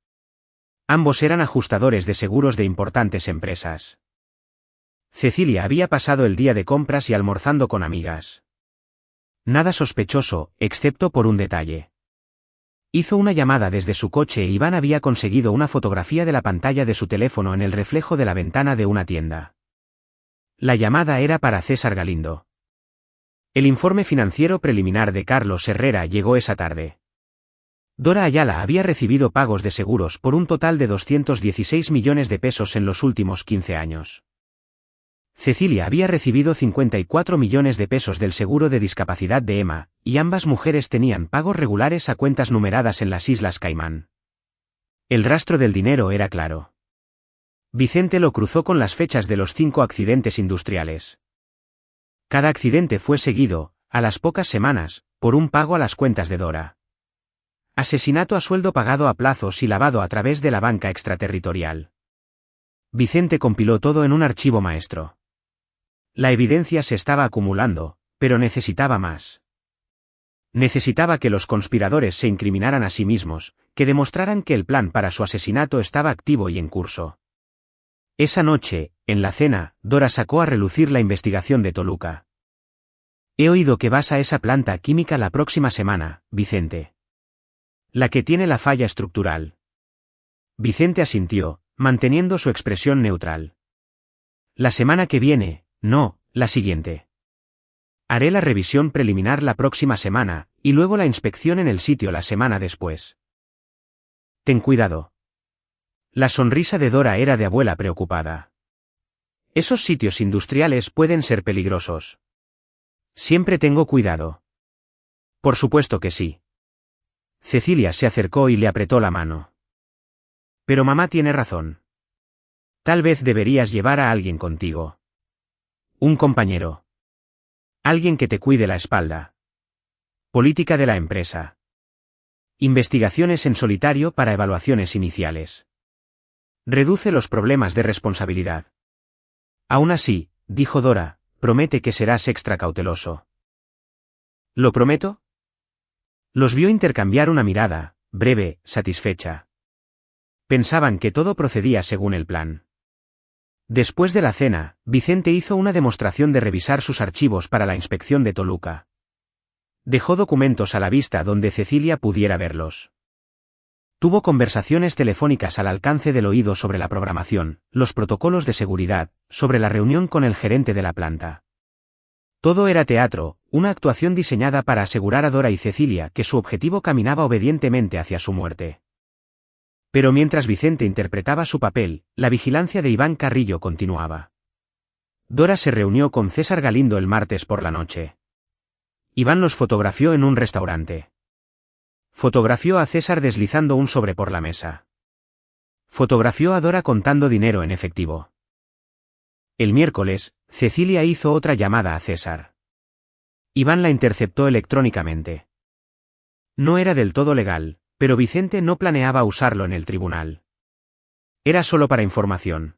Ambos eran ajustadores de seguros de importantes empresas. Cecilia había pasado el día de compras y almorzando con amigas. Nada sospechoso, excepto por un detalle. Hizo una llamada desde su coche e Iván había conseguido una fotografía de la pantalla de su teléfono en el reflejo de la ventana de una tienda. La llamada era para César Galindo. El informe financiero preliminar de Carlos Herrera llegó esa tarde. Dora Ayala había recibido pagos de seguros por un total de 216 millones de pesos en los últimos 15 años. Cecilia había recibido 54 millones de pesos del seguro de discapacidad de Emma, y ambas mujeres tenían pagos regulares a cuentas numeradas en las Islas Caimán. El rastro del dinero era claro. Vicente lo cruzó con las fechas de los 5 accidentes industriales. Cada accidente fue seguido, a las pocas semanas, por un pago a las cuentas de Dora. Asesinato a sueldo pagado a plazos y lavado a través de la banca extraterritorial. Vicente compiló todo en un archivo maestro. La evidencia se estaba acumulando, pero necesitaba más. Necesitaba que los conspiradores se incriminaran a sí mismos, que demostraran que el plan para su asesinato estaba activo y en curso. Esa noche, en la cena, Dora sacó a relucir la investigación de Toluca. He oído que vas a esa planta química la próxima semana, Vicente. La que tiene la falla estructural. Vicente asintió, manteniendo su expresión neutral. La semana que viene, no, la siguiente. Haré la revisión preliminar la próxima semana, y luego la inspección en el sitio la semana después. Ten cuidado. La sonrisa de Dora era de abuela preocupada. Esos sitios industriales pueden ser peligrosos. Siempre tengo cuidado. Por supuesto que sí. Cecilia se acercó y le apretó la mano. Pero mamá tiene razón. Tal vez deberías llevar a alguien contigo. Un compañero. Alguien que te cuide la espalda. Política de la empresa. Investigaciones en solitario para evaluaciones iniciales. Reduce los problemas de responsabilidad. Aún así, dijo Dora, promete que serás extra cauteloso. ¿Lo prometo? Los vio intercambiar una mirada, breve, satisfecha. Pensaban que todo procedía según el plan. Después de la cena, Vicente hizo una demostración de revisar sus archivos para la inspección de Toluca. Dejó documentos a la vista donde Cecilia pudiera verlos. Tuvo conversaciones telefónicas al alcance del oído sobre la programación, los protocolos de seguridad, sobre la reunión con el gerente de la planta. Todo era teatro, una actuación diseñada para asegurar a Dora y Cecilia que su objetivo caminaba obedientemente hacia su muerte. Pero mientras Vicente interpretaba su papel, la vigilancia de Iván Carrillo continuaba. Dora se reunió con César Galindo el martes por la noche. Iván los fotografió en un restaurante. Fotografió a César deslizando un sobre por la mesa. Fotografió a Dora contando dinero en efectivo. El miércoles, Cecilia hizo otra llamada a César. Iván la interceptó electrónicamente. No era del todo legal, pero Vicente no planeaba usarlo en el tribunal. Era solo para información.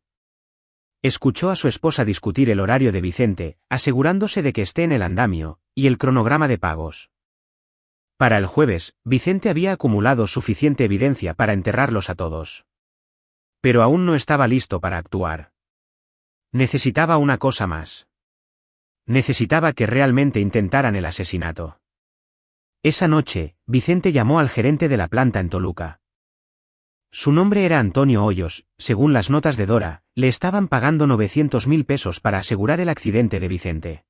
Escuchó a su esposa discutir el horario de Vicente, asegurándose de que esté en el andamio, y el cronograma de pagos. Para el jueves, Vicente había acumulado suficiente evidencia para enterrarlos a todos. Pero aún no estaba listo para actuar. Necesitaba una cosa más. Necesitaba que realmente intentaran el asesinato. Esa noche, Vicente llamó al gerente de la planta en Toluca. Su nombre era Antonio Hoyos, según las notas de Dora, le estaban pagando 900.000 pesos para asegurar el accidente de Vicente.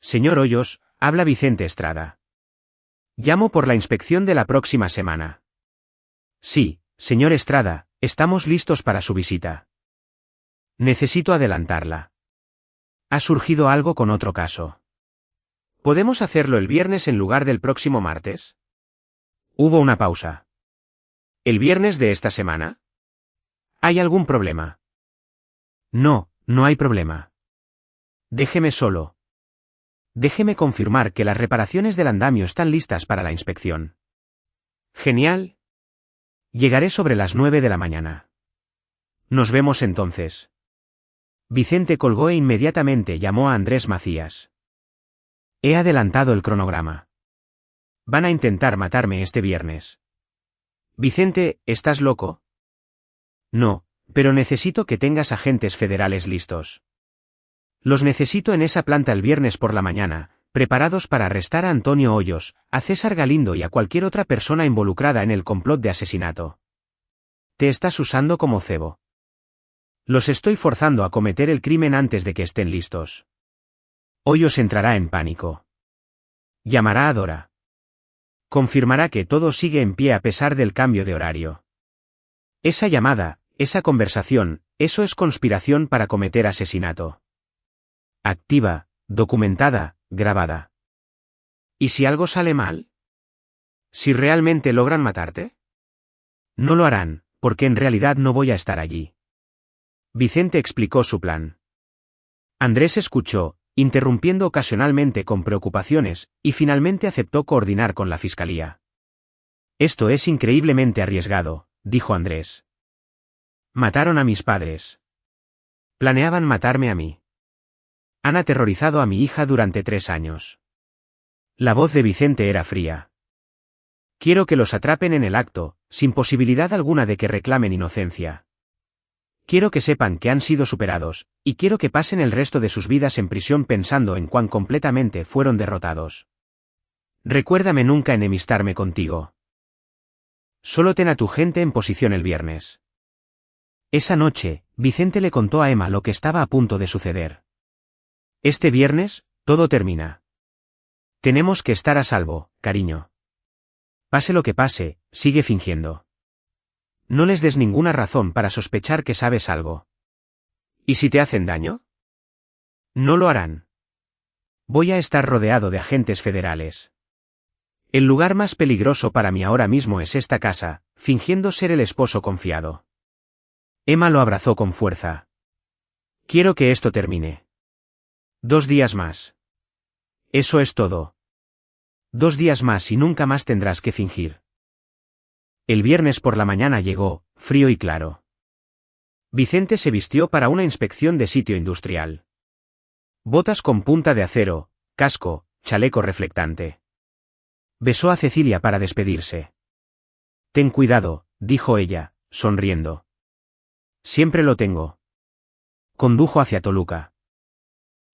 Señor Hoyos, habla Vicente Estrada. Llamo por la inspección de la próxima semana. Sí, señor Estrada, estamos listos para su visita. Necesito adelantarla. Ha surgido algo con otro caso. ¿Podemos hacerlo el viernes en lugar del próximo martes? Hubo una pausa. ¿El viernes de esta semana? ¿Hay algún problema? No, no hay problema. Déjeme solo. Déjeme confirmar que las reparaciones del andamio están listas para la inspección. Genial. Llegaré sobre las 9 de la mañana. Nos vemos entonces. Vicente colgó e inmediatamente llamó a Andrés Macías. He adelantado el cronograma. Van a intentar matarme este viernes. Vicente, ¿estás loco? No, pero necesito que tengas agentes federales listos. Los necesito en esa planta el viernes por la mañana, preparados para arrestar a Antonio Hoyos, a César Galindo y a cualquier otra persona involucrada en el complot de asesinato. Te estás usando como cebo. Los estoy forzando a cometer el crimen antes de que estén listos. Hoyos entrará en pánico. Llamará a Dora. Confirmará que todo sigue en pie a pesar del cambio de horario. Esa llamada, esa conversación, eso es conspiración para cometer asesinato. Activa, documentada, grabada. ¿Y si algo sale mal? ¿Si realmente logran matarte? No lo harán, porque en realidad no voy a estar allí. Vicente explicó su plan. Andrés escuchó, interrumpiendo ocasionalmente con preocupaciones, y finalmente aceptó coordinar con la fiscalía. Esto es increíblemente arriesgado, dijo Andrés. Mataron a mis padres. Planeaban matarme a mí. Han aterrorizado a mi hija durante 3 años. La voz de Vicente era fría. Quiero que los atrapen en el acto, sin posibilidad alguna de que reclamen inocencia. Quiero que sepan que han sido superados, y quiero que pasen el resto de sus vidas en prisión pensando en cuán completamente fueron derrotados. Recuérdame nunca enemistarme contigo. Solo ten a tu gente en posición el viernes. Esa noche, Vicente le contó a Emma lo que estaba a punto de suceder. Este viernes, todo termina. Tenemos que estar a salvo, cariño. Pase lo que pase, sigue fingiendo. No les des ninguna razón para sospechar que sabes algo. ¿Y si te hacen daño? No lo harán. Voy a estar rodeado de agentes federales. El lugar más peligroso para mí ahora mismo es esta casa, fingiendo ser el esposo confiado. Emma lo abrazó con fuerza. Quiero que esto termine. 2 días más. Eso es todo. 2 días más y nunca más tendrás que fingir. El viernes por la mañana llegó, frío y claro. Vicente se vistió para una inspección de sitio industrial. Botas con punta de acero, casco, chaleco reflectante. Besó a Cecilia para despedirse. Ten cuidado, dijo ella, sonriendo. Siempre lo tengo. Condujo hacia Toluca.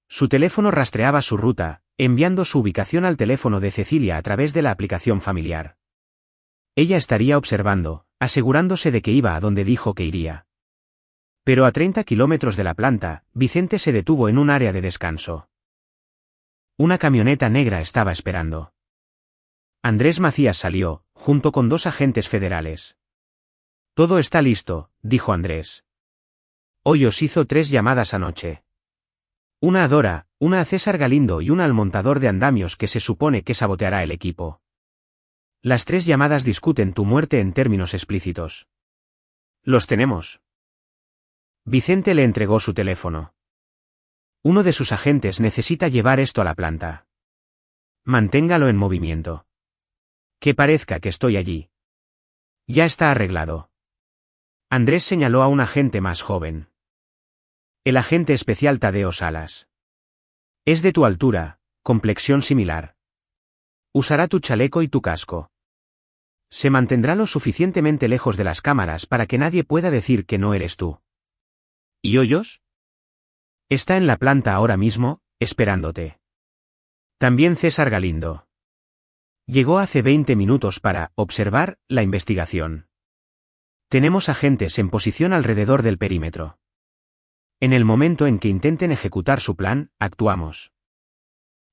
Su teléfono rastreaba su ruta, enviando su ubicación al teléfono de Cecilia a través de la aplicación familiar. Ella estaría observando, asegurándose de que iba a donde dijo que iría. Pero a 30 kilómetros de la planta, Vicente se detuvo en un área de descanso. Una camioneta negra estaba esperando. Andrés Macías salió, junto con 2 agentes federales. Todo está listo, dijo Andrés. Hoyos hizo 3 llamadas anoche. Una a Dora, una a César Galindo y una al montador de andamios que se supone que saboteará el equipo. Las 3 llamadas discuten tu muerte en términos explícitos. Los tenemos. Vicente le entregó su teléfono. Uno de sus agentes necesita llevar esto a la planta. Manténgalo en movimiento. Que parezca que estoy allí. Ya está arreglado. Andrés señaló a un agente más joven. El agente especial Tadeo Salas. Es de tu altura, complexión similar. Usará tu chaleco y tu casco. Se mantendrá lo suficientemente lejos de las cámaras para que nadie pueda decir que no eres tú. ¿Y Hoyos? Está en la planta ahora mismo, esperándote. También César Galindo. Llegó hace 20 minutos para observar la investigación. Tenemos agentes en posición alrededor del perímetro. En el momento en que intenten ejecutar su plan, actuamos.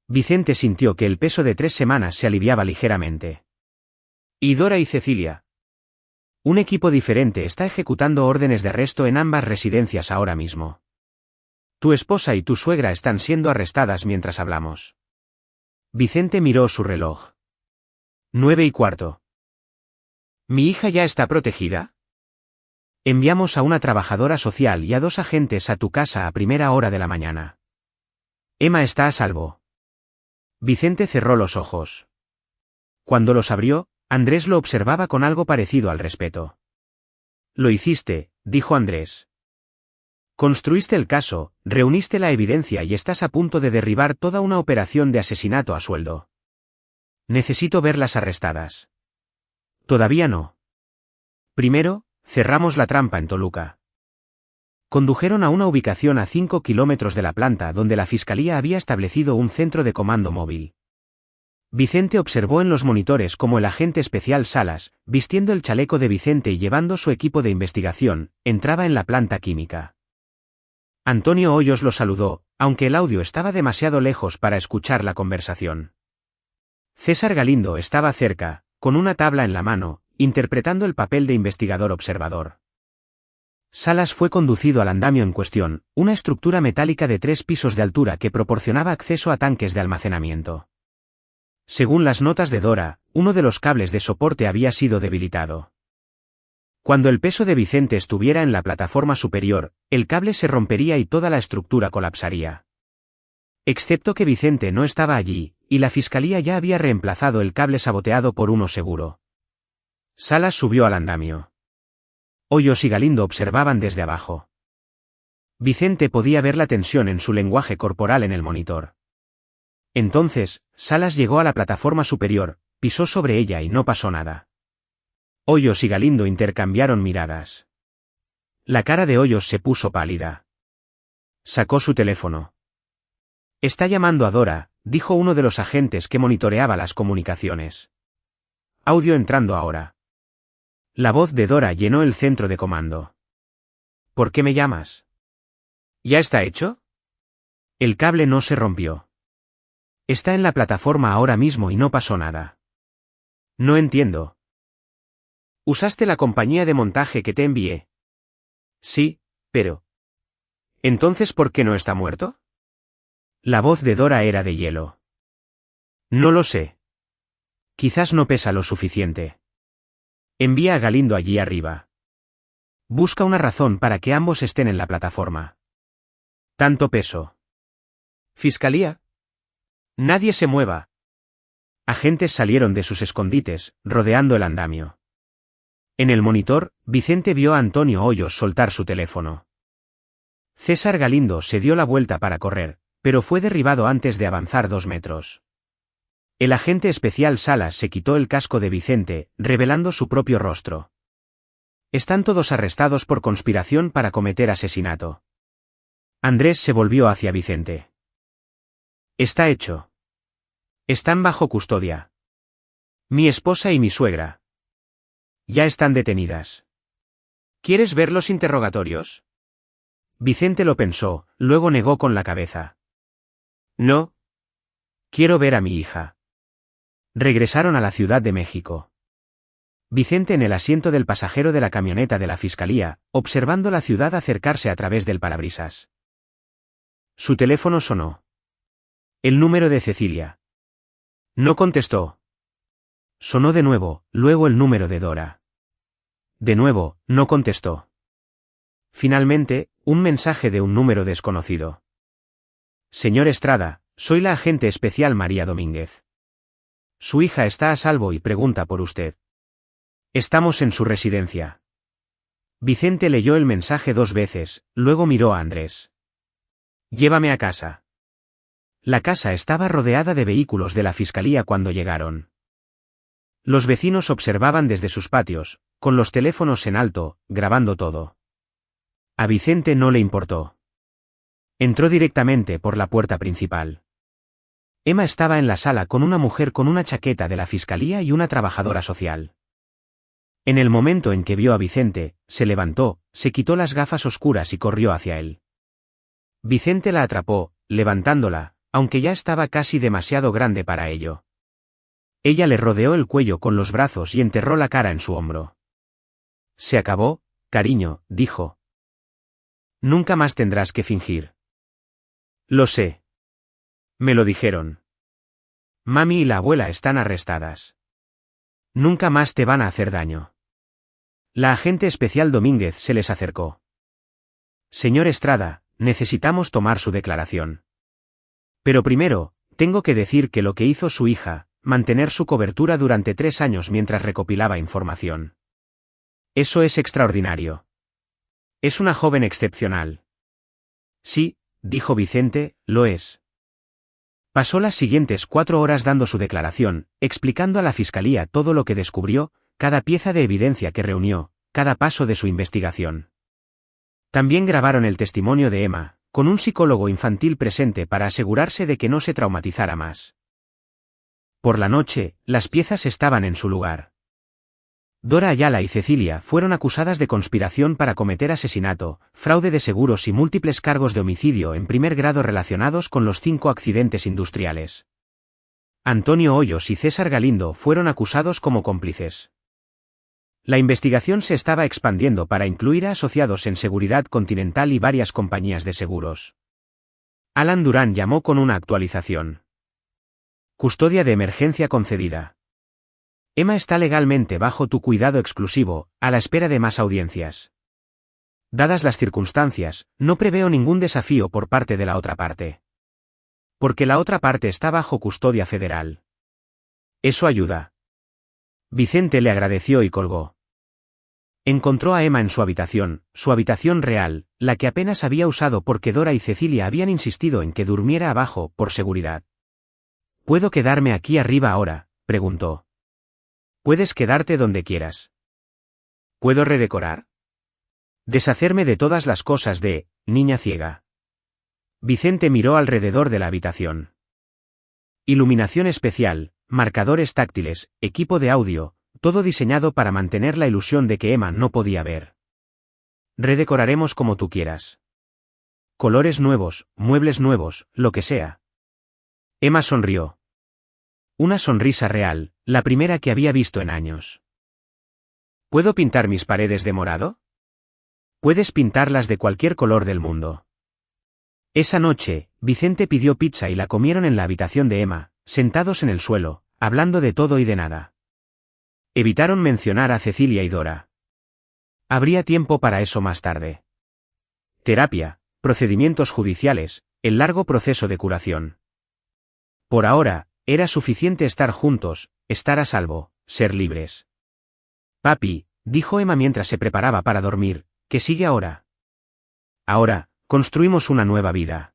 Vicente sintió que el peso de 3 semanas se aliviaba ligeramente. ¿Y Dora y Cecilia? Un equipo diferente está ejecutando órdenes de arresto en ambas residencias ahora mismo. Tu esposa y tu suegra están siendo arrestadas mientras hablamos. Vicente miró su reloj. 9:15. ¿Mi hija ya está protegida? Enviamos a una trabajadora social y a 2 agentes a tu casa a primera hora de la mañana. Emma está a salvo. Vicente cerró los ojos. Cuando los abrió, Andrés lo observaba con algo parecido al respeto. Lo hiciste, dijo Andrés. Construiste el caso, reuniste la evidencia y estás a punto de derribar toda una operación de asesinato a sueldo. Necesito verlas arrestadas. Todavía no. Primero, cerramos la trampa en Toluca. Condujeron a una ubicación a 5 kilómetros de la planta donde la fiscalía había establecido un centro de comando móvil. Vicente observó en los monitores cómo el agente especial Salas, vistiendo el chaleco de Vicente y llevando su equipo de investigación, entraba en la planta química. Antonio Hoyos lo saludó, aunque el audio estaba demasiado lejos para escuchar la conversación. César Galindo estaba cerca, con una tabla en la mano, interpretando el papel de investigador observador. Salas fue conducido al andamio en cuestión, una estructura metálica de 3 pisos de altura que proporcionaba acceso a tanques de almacenamiento. Según las notas de Dora, uno de los cables de soporte había sido debilitado. Cuando el peso de Vicente estuviera en la plataforma superior, el cable se rompería y toda la estructura colapsaría. Excepto que Vicente no estaba allí, y la fiscalía ya había reemplazado el cable saboteado por uno seguro. Salas subió al andamio. Hoyos y Galindo observaban desde abajo. Vicente podía ver la tensión en su lenguaje corporal en el monitor. Entonces, Salas llegó a la plataforma superior, pisó sobre ella y no pasó nada. Hoyos y Galindo intercambiaron miradas. La cara de Hoyos se puso pálida. Sacó su teléfono. «Está llamando a Dora», dijo uno de los agentes que monitoreaba las comunicaciones. «Audio entrando ahora». La voz de Dora llenó el centro de comando. «¿Por qué me llamas?» «¿Ya está hecho?» El cable no se rompió. «Está en la plataforma ahora mismo y no pasó nada». «No entiendo». «¿Usaste la compañía de montaje que te envié?» «Sí, pero...» «¿Entonces por qué no está muerto?» La voz de Dora era de hielo. «No lo sé. Quizás no pesa lo suficiente. Envía a Galindo allí arriba. Busca una razón para que ambos estén en la plataforma. Tanto peso. ¿Fiscalía? Nadie se mueva». Agentes salieron de sus escondites, rodeando el andamio. En el monitor, Vicente vio a Antonio Hoyos soltar su teléfono. César Galindo se dio la vuelta para correr, pero fue derribado antes de avanzar 2 metros. El agente especial Salas se quitó el casco de Vicente, revelando su propio rostro. «Están todos arrestados por conspiración para cometer asesinato». Andrés se volvió hacia Vicente. «Está hecho. Están bajo custodia. Mi esposa y mi suegra. Ya están detenidas. ¿Quieres ver los interrogatorios?» Vicente lo pensó, luego negó con la cabeza. «No. Quiero ver a mi hija». Regresaron a la Ciudad de México. Vicente en el asiento del pasajero de la camioneta de la fiscalía, observando la ciudad acercarse a través del parabrisas. Su teléfono sonó. El número de Cecilia. No contestó. Sonó de nuevo, luego el número de Dora. De nuevo, no contestó. Finalmente, un mensaje de un número desconocido. «Señor Estrada, soy la agente especial María Domínguez. Su hija está a salvo y pregunta por usted. Estamos en su residencia». Vicente leyó el mensaje 2 veces, luego miró a Andrés. «Llévame a casa». La casa estaba rodeada de vehículos de la fiscalía cuando llegaron. Los vecinos observaban desde sus patios, con los teléfonos en alto, grabando todo. A Vicente no le importó. Entró directamente por la puerta principal. Emma estaba en la sala con una mujer con una chaqueta de la fiscalía y una trabajadora social. En el momento en que vio a Vicente, se levantó, se quitó las gafas oscuras y corrió hacia él. Vicente la atrapó, levantándola, aunque ya estaba casi demasiado grande para ello. Ella le rodeó el cuello con los brazos y enterró la cara en su hombro. «Se acabó, cariño», dijo. «Nunca más tendrás que fingir». «Lo sé. Me lo dijeron. Mami y la abuela están arrestadas. Nunca más te van a hacer daño». La agente especial Domínguez se les acercó. «Señor Estrada, necesitamos tomar su declaración. Pero primero, tengo que decir que lo que hizo su hija, mantener su cobertura durante 3 años mientras recopilaba información. Eso es extraordinario. Es una joven excepcional». «Sí», dijo Vicente, «lo es». Pasó las siguientes 4 horas dando su declaración, explicando a la fiscalía todo lo que descubrió, cada pieza de evidencia que reunió, cada paso de su investigación. También grabaron el testimonio de Emma, con un psicólogo infantil presente para asegurarse de que no se traumatizara más. Por la noche, las piezas estaban en su lugar. Dora Ayala y Cecilia fueron acusadas de conspiración para cometer asesinato, fraude de seguros y múltiples cargos de homicidio en primer grado relacionados con los 5 accidentes industriales. Antonio Hoyos y César Galindo fueron acusados como cómplices. La investigación se estaba expandiendo para incluir a asociados en Seguridad Continental y varias compañías de seguros. Alan Durán llamó con una actualización. Custodia de emergencia concedida. Emma está legalmente bajo tu cuidado exclusivo, a la espera de más audiencias. Dadas las circunstancias, no preveo ningún desafío por parte de la otra parte. Porque la otra parte está bajo custodia federal. Eso ayuda. Vicente le agradeció y colgó. Encontró a Emma en su habitación real, la que apenas había usado porque Dora y Cecilia habían insistido en que durmiera abajo, por seguridad. ¿Puedo quedarme aquí arriba ahora?, preguntó. Puedes quedarte donde quieras. ¿Puedo redecorar? Deshacerme de todas las cosas de niña ciega. Vicente miró alrededor de la habitación. Iluminación especial, marcadores táctiles, equipo de audio, todo diseñado para mantener la ilusión de que Emma no podía ver. Redecoraremos como tú quieras. Colores nuevos, muebles nuevos, lo que sea. Emma sonrió. Una sonrisa real, la primera que había visto en años. ¿Puedo pintar mis paredes de morado? Puedes pintarlas de cualquier color del mundo. Esa noche, Vicente pidió pizza y la comieron en la habitación de Emma, sentados en el suelo, hablando de todo y de nada. Evitaron mencionar a Cecilia y Dora. Habría tiempo para eso más tarde. Terapia, procedimientos judiciales, el largo proceso de curación. Por ahora, era suficiente estar juntos, estar a salvo, ser libres. Papi, dijo Emma mientras se preparaba para dormir, ¿qué sigue ahora? Ahora, construimos una nueva vida.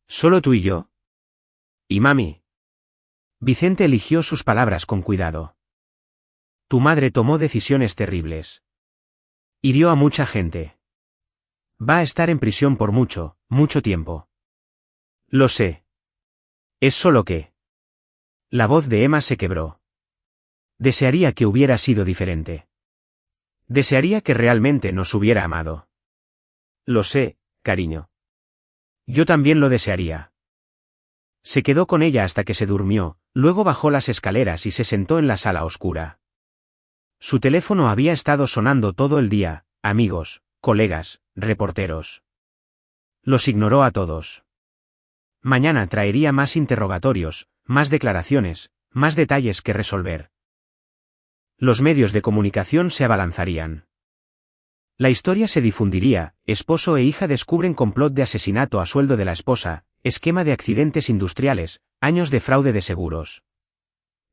¿Solo tú y yo? ¿Y mami? Vicente eligió sus palabras con cuidado. Tu madre tomó decisiones terribles. Hirió a mucha gente. Va a estar en prisión por mucho, mucho tiempo. Lo sé. Es solo que... La voz de Emma se quebró. Desearía que hubiera sido diferente. Desearía que realmente nos hubiera amado. Lo sé, cariño. Yo también lo desearía. Se quedó con ella hasta que se durmió, luego bajó las escaleras y se sentó en la sala oscura. Su teléfono había estado sonando todo el día, amigos, colegas, reporteros. Los ignoró a todos. Mañana traería más interrogatorios, más declaraciones, más detalles que resolver. Los medios de comunicación se abalanzarían. La historia se difundiría, esposo e hija descubren complot de asesinato a sueldo de la esposa, esquema de accidentes industriales, años de fraude de seguros.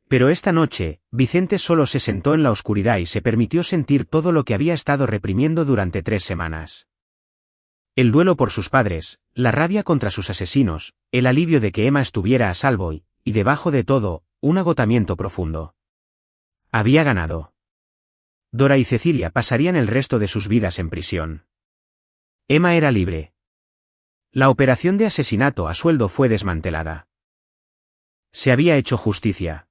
Pero esta noche, Vicente solo se sentó en la oscuridad y se permitió sentir todo lo que había estado reprimiendo durante 3 semanas. El duelo por sus padres, la rabia contra sus asesinos, el alivio de que Emma estuviera a salvo y debajo de todo, un agotamiento profundo. Había ganado. Dora y Cecilia pasarían el resto de sus vidas en prisión. Emma era libre. La operación de asesinato a sueldo fue desmantelada. Se había hecho justicia.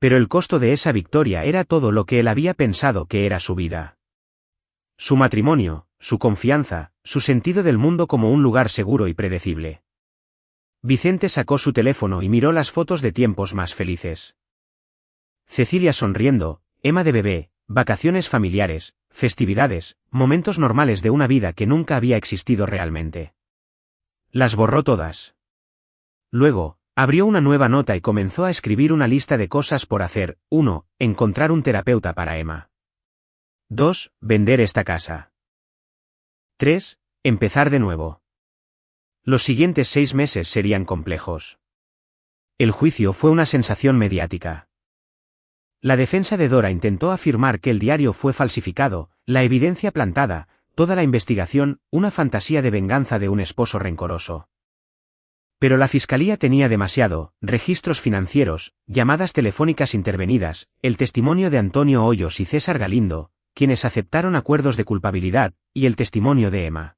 Pero el costo de esa victoria era todo lo que él había pensado que era su vida. Su matrimonio, su confianza, su sentido del mundo como un lugar seguro y predecible. Vicente sacó su teléfono y miró las fotos de tiempos más felices. Cecilia sonriendo, Emma de bebé, vacaciones familiares, festividades, momentos normales de una vida que nunca había existido realmente. Las borró todas. Luego, abrió una nueva nota y comenzó a escribir una lista de cosas por hacer. 1. Encontrar un terapeuta para Emma. 2. Vender esta casa. 3. Empezar de nuevo. Los siguientes 6 meses serían complejos. El juicio fue una sensación mediática. La defensa de Dora intentó afirmar que el diario fue falsificado, la evidencia plantada, toda la investigación, una fantasía de venganza de un esposo rencoroso. Pero la fiscalía tenía demasiado, registros financieros, llamadas telefónicas intervenidas, el testimonio de Antonio Hoyos y César Galindo, quienes aceptaron acuerdos de culpabilidad, y el testimonio de Emma.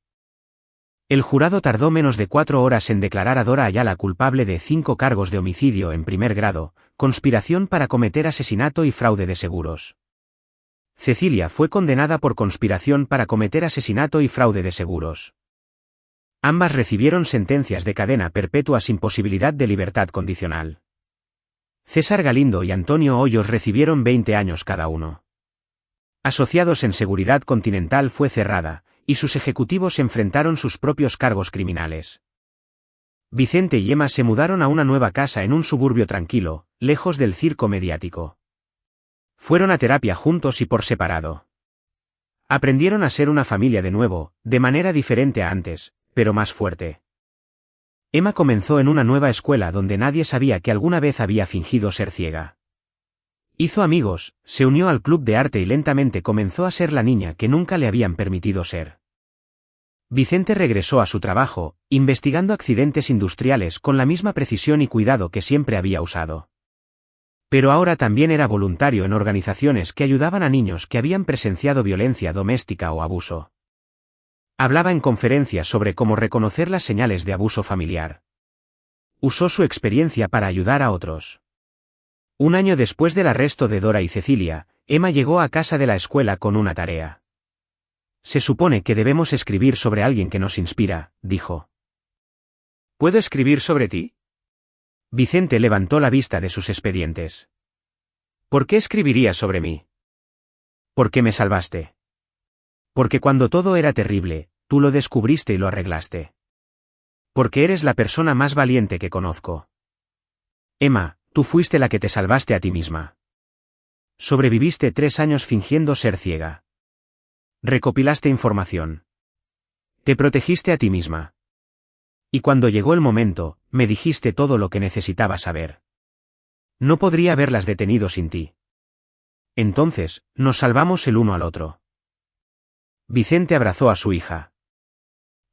El jurado tardó menos de 4 horas en declarar a Dora Ayala culpable de 5 cargos de homicidio en primer grado, conspiración para cometer asesinato y fraude de seguros. Cecilia fue condenada por conspiración para cometer asesinato y fraude de seguros. Ambas recibieron sentencias de cadena perpetua sin posibilidad de libertad condicional. César Galindo y Antonio Hoyos recibieron 20 años cada uno. Asociados en Seguridad Continental fue cerrada, y sus ejecutivos enfrentaron sus propios cargos criminales. Vicente y Emma se mudaron a una nueva casa en un suburbio tranquilo, lejos del circo mediático. Fueron a terapia juntos y por separado. Aprendieron a ser una familia de nuevo, de manera diferente a antes, pero más fuerte. Emma comenzó en una nueva escuela donde nadie sabía que alguna vez había fingido ser ciega. Hizo amigos, se unió al club de arte y lentamente comenzó a ser la niña que nunca le habían permitido ser. Vicente regresó a su trabajo, investigando accidentes industriales con la misma precisión y cuidado que siempre había usado. Pero ahora también era voluntario en organizaciones que ayudaban a niños que habían presenciado violencia doméstica o abuso. Hablaba en conferencias sobre cómo reconocer las señales de abuso familiar. Usó su experiencia para ayudar a otros. Un año después del arresto de Dora y Cecilia, Emma llegó a casa de la escuela con una tarea. Se supone que debemos escribir sobre alguien que nos inspira, dijo. ¿Puedo escribir sobre ti? Vicente levantó la vista de sus expedientes. ¿Por qué escribirías sobre mí? Porque me salvaste. Porque cuando todo era terrible, tú lo descubriste y lo arreglaste. Porque eres la persona más valiente que conozco. Emma, tú fuiste la que te salvaste a ti misma. Sobreviviste 3 años fingiendo ser ciega. Recopilaste información. Te protegiste a ti misma. Y cuando llegó el momento, me dijiste todo lo que necesitaba saber. No podría haberlas detenido sin ti. Entonces, nos salvamos el uno al otro. Vicente abrazó a su hija.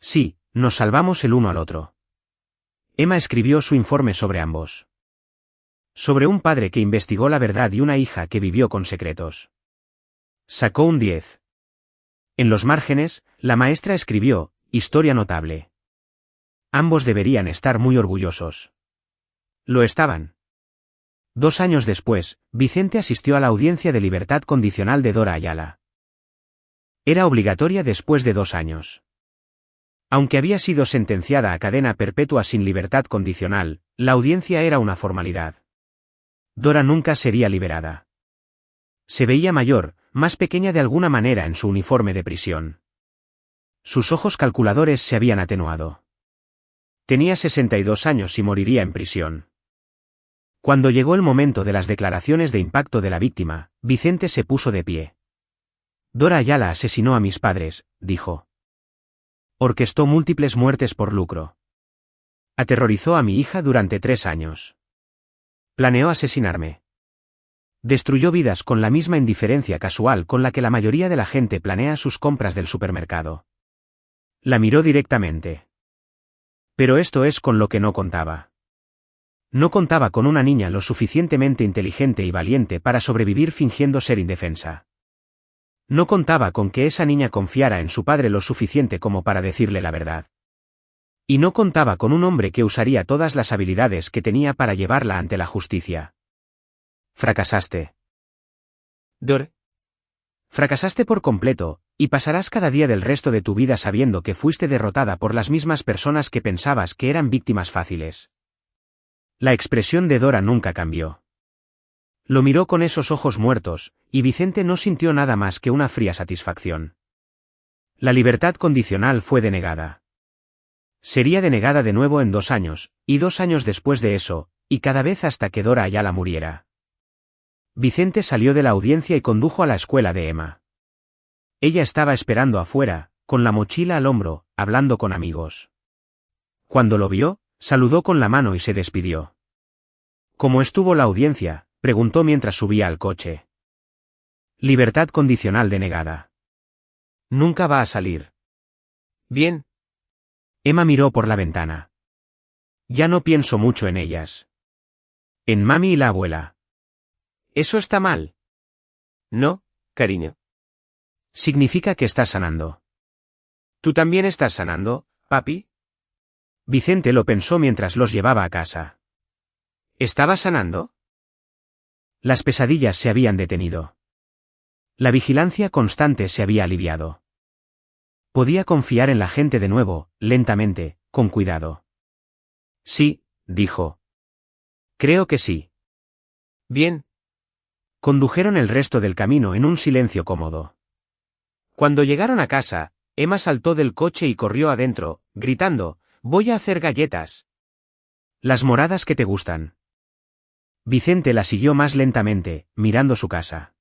Sí, nos salvamos el uno al otro. Emma escribió su informe sobre ambos. Sobre un padre que investigó la verdad y una hija que vivió con secretos. Sacó un 10. En los márgenes, la maestra escribió, historia notable. Ambos deberían estar muy orgullosos. Lo estaban. 2 años después, Vicente asistió a la audiencia de libertad condicional de Dora Ayala. Era obligatoria después de 2 años. Aunque había sido sentenciada a cadena perpetua sin libertad condicional, la audiencia era una formalidad. Dora nunca sería liberada. Se veía mayor, más pequeña de alguna manera en su uniforme de prisión. Sus ojos calculadores se habían atenuado. Tenía 62 años y moriría en prisión. Cuando llegó el momento de las declaraciones de impacto de la víctima, Vicente se puso de pie. Dora Ayala asesinó a mis padres, dijo. Orquestó múltiples muertes por lucro. Aterrorizó a mi hija durante 3 años. Planeó asesinarme. Destruyó vidas con la misma indiferencia casual con la que la mayoría de la gente planea sus compras del supermercado. La miró directamente. Pero esto es con lo que no contaba. No contaba con una niña lo suficientemente inteligente y valiente para sobrevivir fingiendo ser indefensa. No contaba con que esa niña confiara en su padre lo suficiente como para decirle la verdad. Y no contaba con un hombre que usaría todas las habilidades que tenía para llevarla ante la justicia. Fracasaste. Dor. Fracasaste por completo, y pasarás cada día del resto de tu vida sabiendo que fuiste derrotada por las mismas personas que pensabas que eran víctimas fáciles. La expresión de Dora nunca cambió. Lo miró con esos ojos muertos, y Vicente no sintió nada más que una fría satisfacción. La libertad condicional fue denegada. Sería denegada de nuevo en 2 años, y 2 años después de eso, y cada vez hasta que Dora Ayala muriera. Vicente salió de la audiencia y condujo a la escuela de Emma. Ella estaba esperando afuera, con la mochila al hombro, hablando con amigos. Cuando lo vio, saludó con la mano y se despidió. ¿Cómo estuvo la audiencia?, preguntó mientras subía al coche. Libertad condicional denegada. Nunca va a salir. Bien. Emma miró por la ventana. Ya no pienso mucho en ellas. En mami y la abuela. ¿Eso está mal? No, cariño. Significa que estás sanando. ¿Tú también estás sanando, papi? Vicente lo pensó mientras los llevaba a casa. ¿Estaba sanando? Las pesadillas se habían detenido. La vigilancia constante se había aliviado. Podía confiar en la gente de nuevo, lentamente, con cuidado. Sí, dijo. Creo que sí. Bien. Condujeron el resto del camino en un silencio cómodo. Cuando llegaron a casa, Emma saltó del coche y corrió adentro, gritando, «Voy a hacer galletas». Las moradas que te gustan. Vicente la siguió más lentamente, mirando su casa.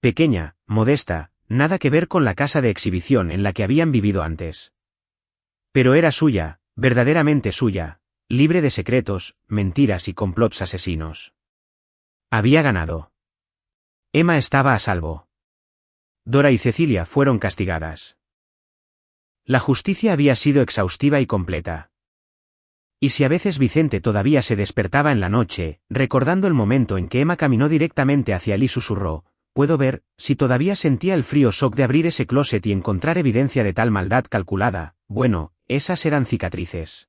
Pequeña, modesta, nada que ver con la casa de exhibición en la que habían vivido antes. Pero era suya, verdaderamente suya, libre de secretos, mentiras y complots asesinos. Había ganado. Emma estaba a salvo. Dora y Cecilia fueron castigadas. La justicia había sido exhaustiva y completa. Y si a veces Vicente todavía se despertaba en la noche, recordando el momento en que Emma caminó directamente hacia él y susurró, «Puedo ver», si todavía sentía el frío shock de abrir ese closet y encontrar evidencia de tal maldad calculada, bueno, esas eran cicatrices.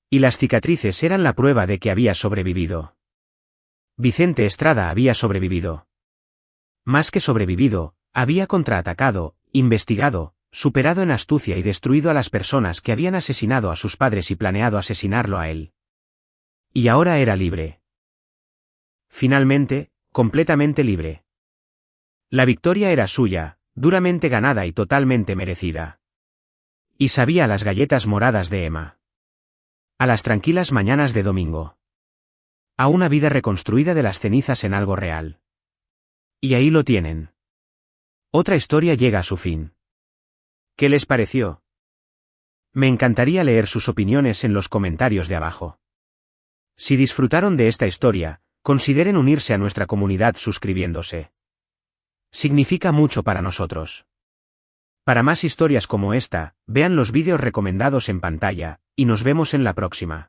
Y las cicatrices eran la prueba de que había sobrevivido. Vicente Estrada había sobrevivido. Más que sobrevivido, había contraatacado, investigado, superado en astucia y destruido a las personas que habían asesinado a sus padres y planeado asesinarlo a él. Y ahora era libre. Finalmente, completamente libre. La victoria era suya, duramente ganada y totalmente merecida. Y sabía a las galletas moradas de Emma. A las tranquilas mañanas de domingo. A una vida reconstruida de las cenizas en algo real. Y ahí lo tienen. Otra historia llega a su fin. ¿Qué les pareció? Me encantaría leer sus opiniones en los comentarios de abajo. Si disfrutaron de esta historia, consideren unirse a nuestra comunidad suscribiéndose. Significa mucho para nosotros. Para más historias como esta, vean los vídeos recomendados en pantalla, y nos vemos en la próxima.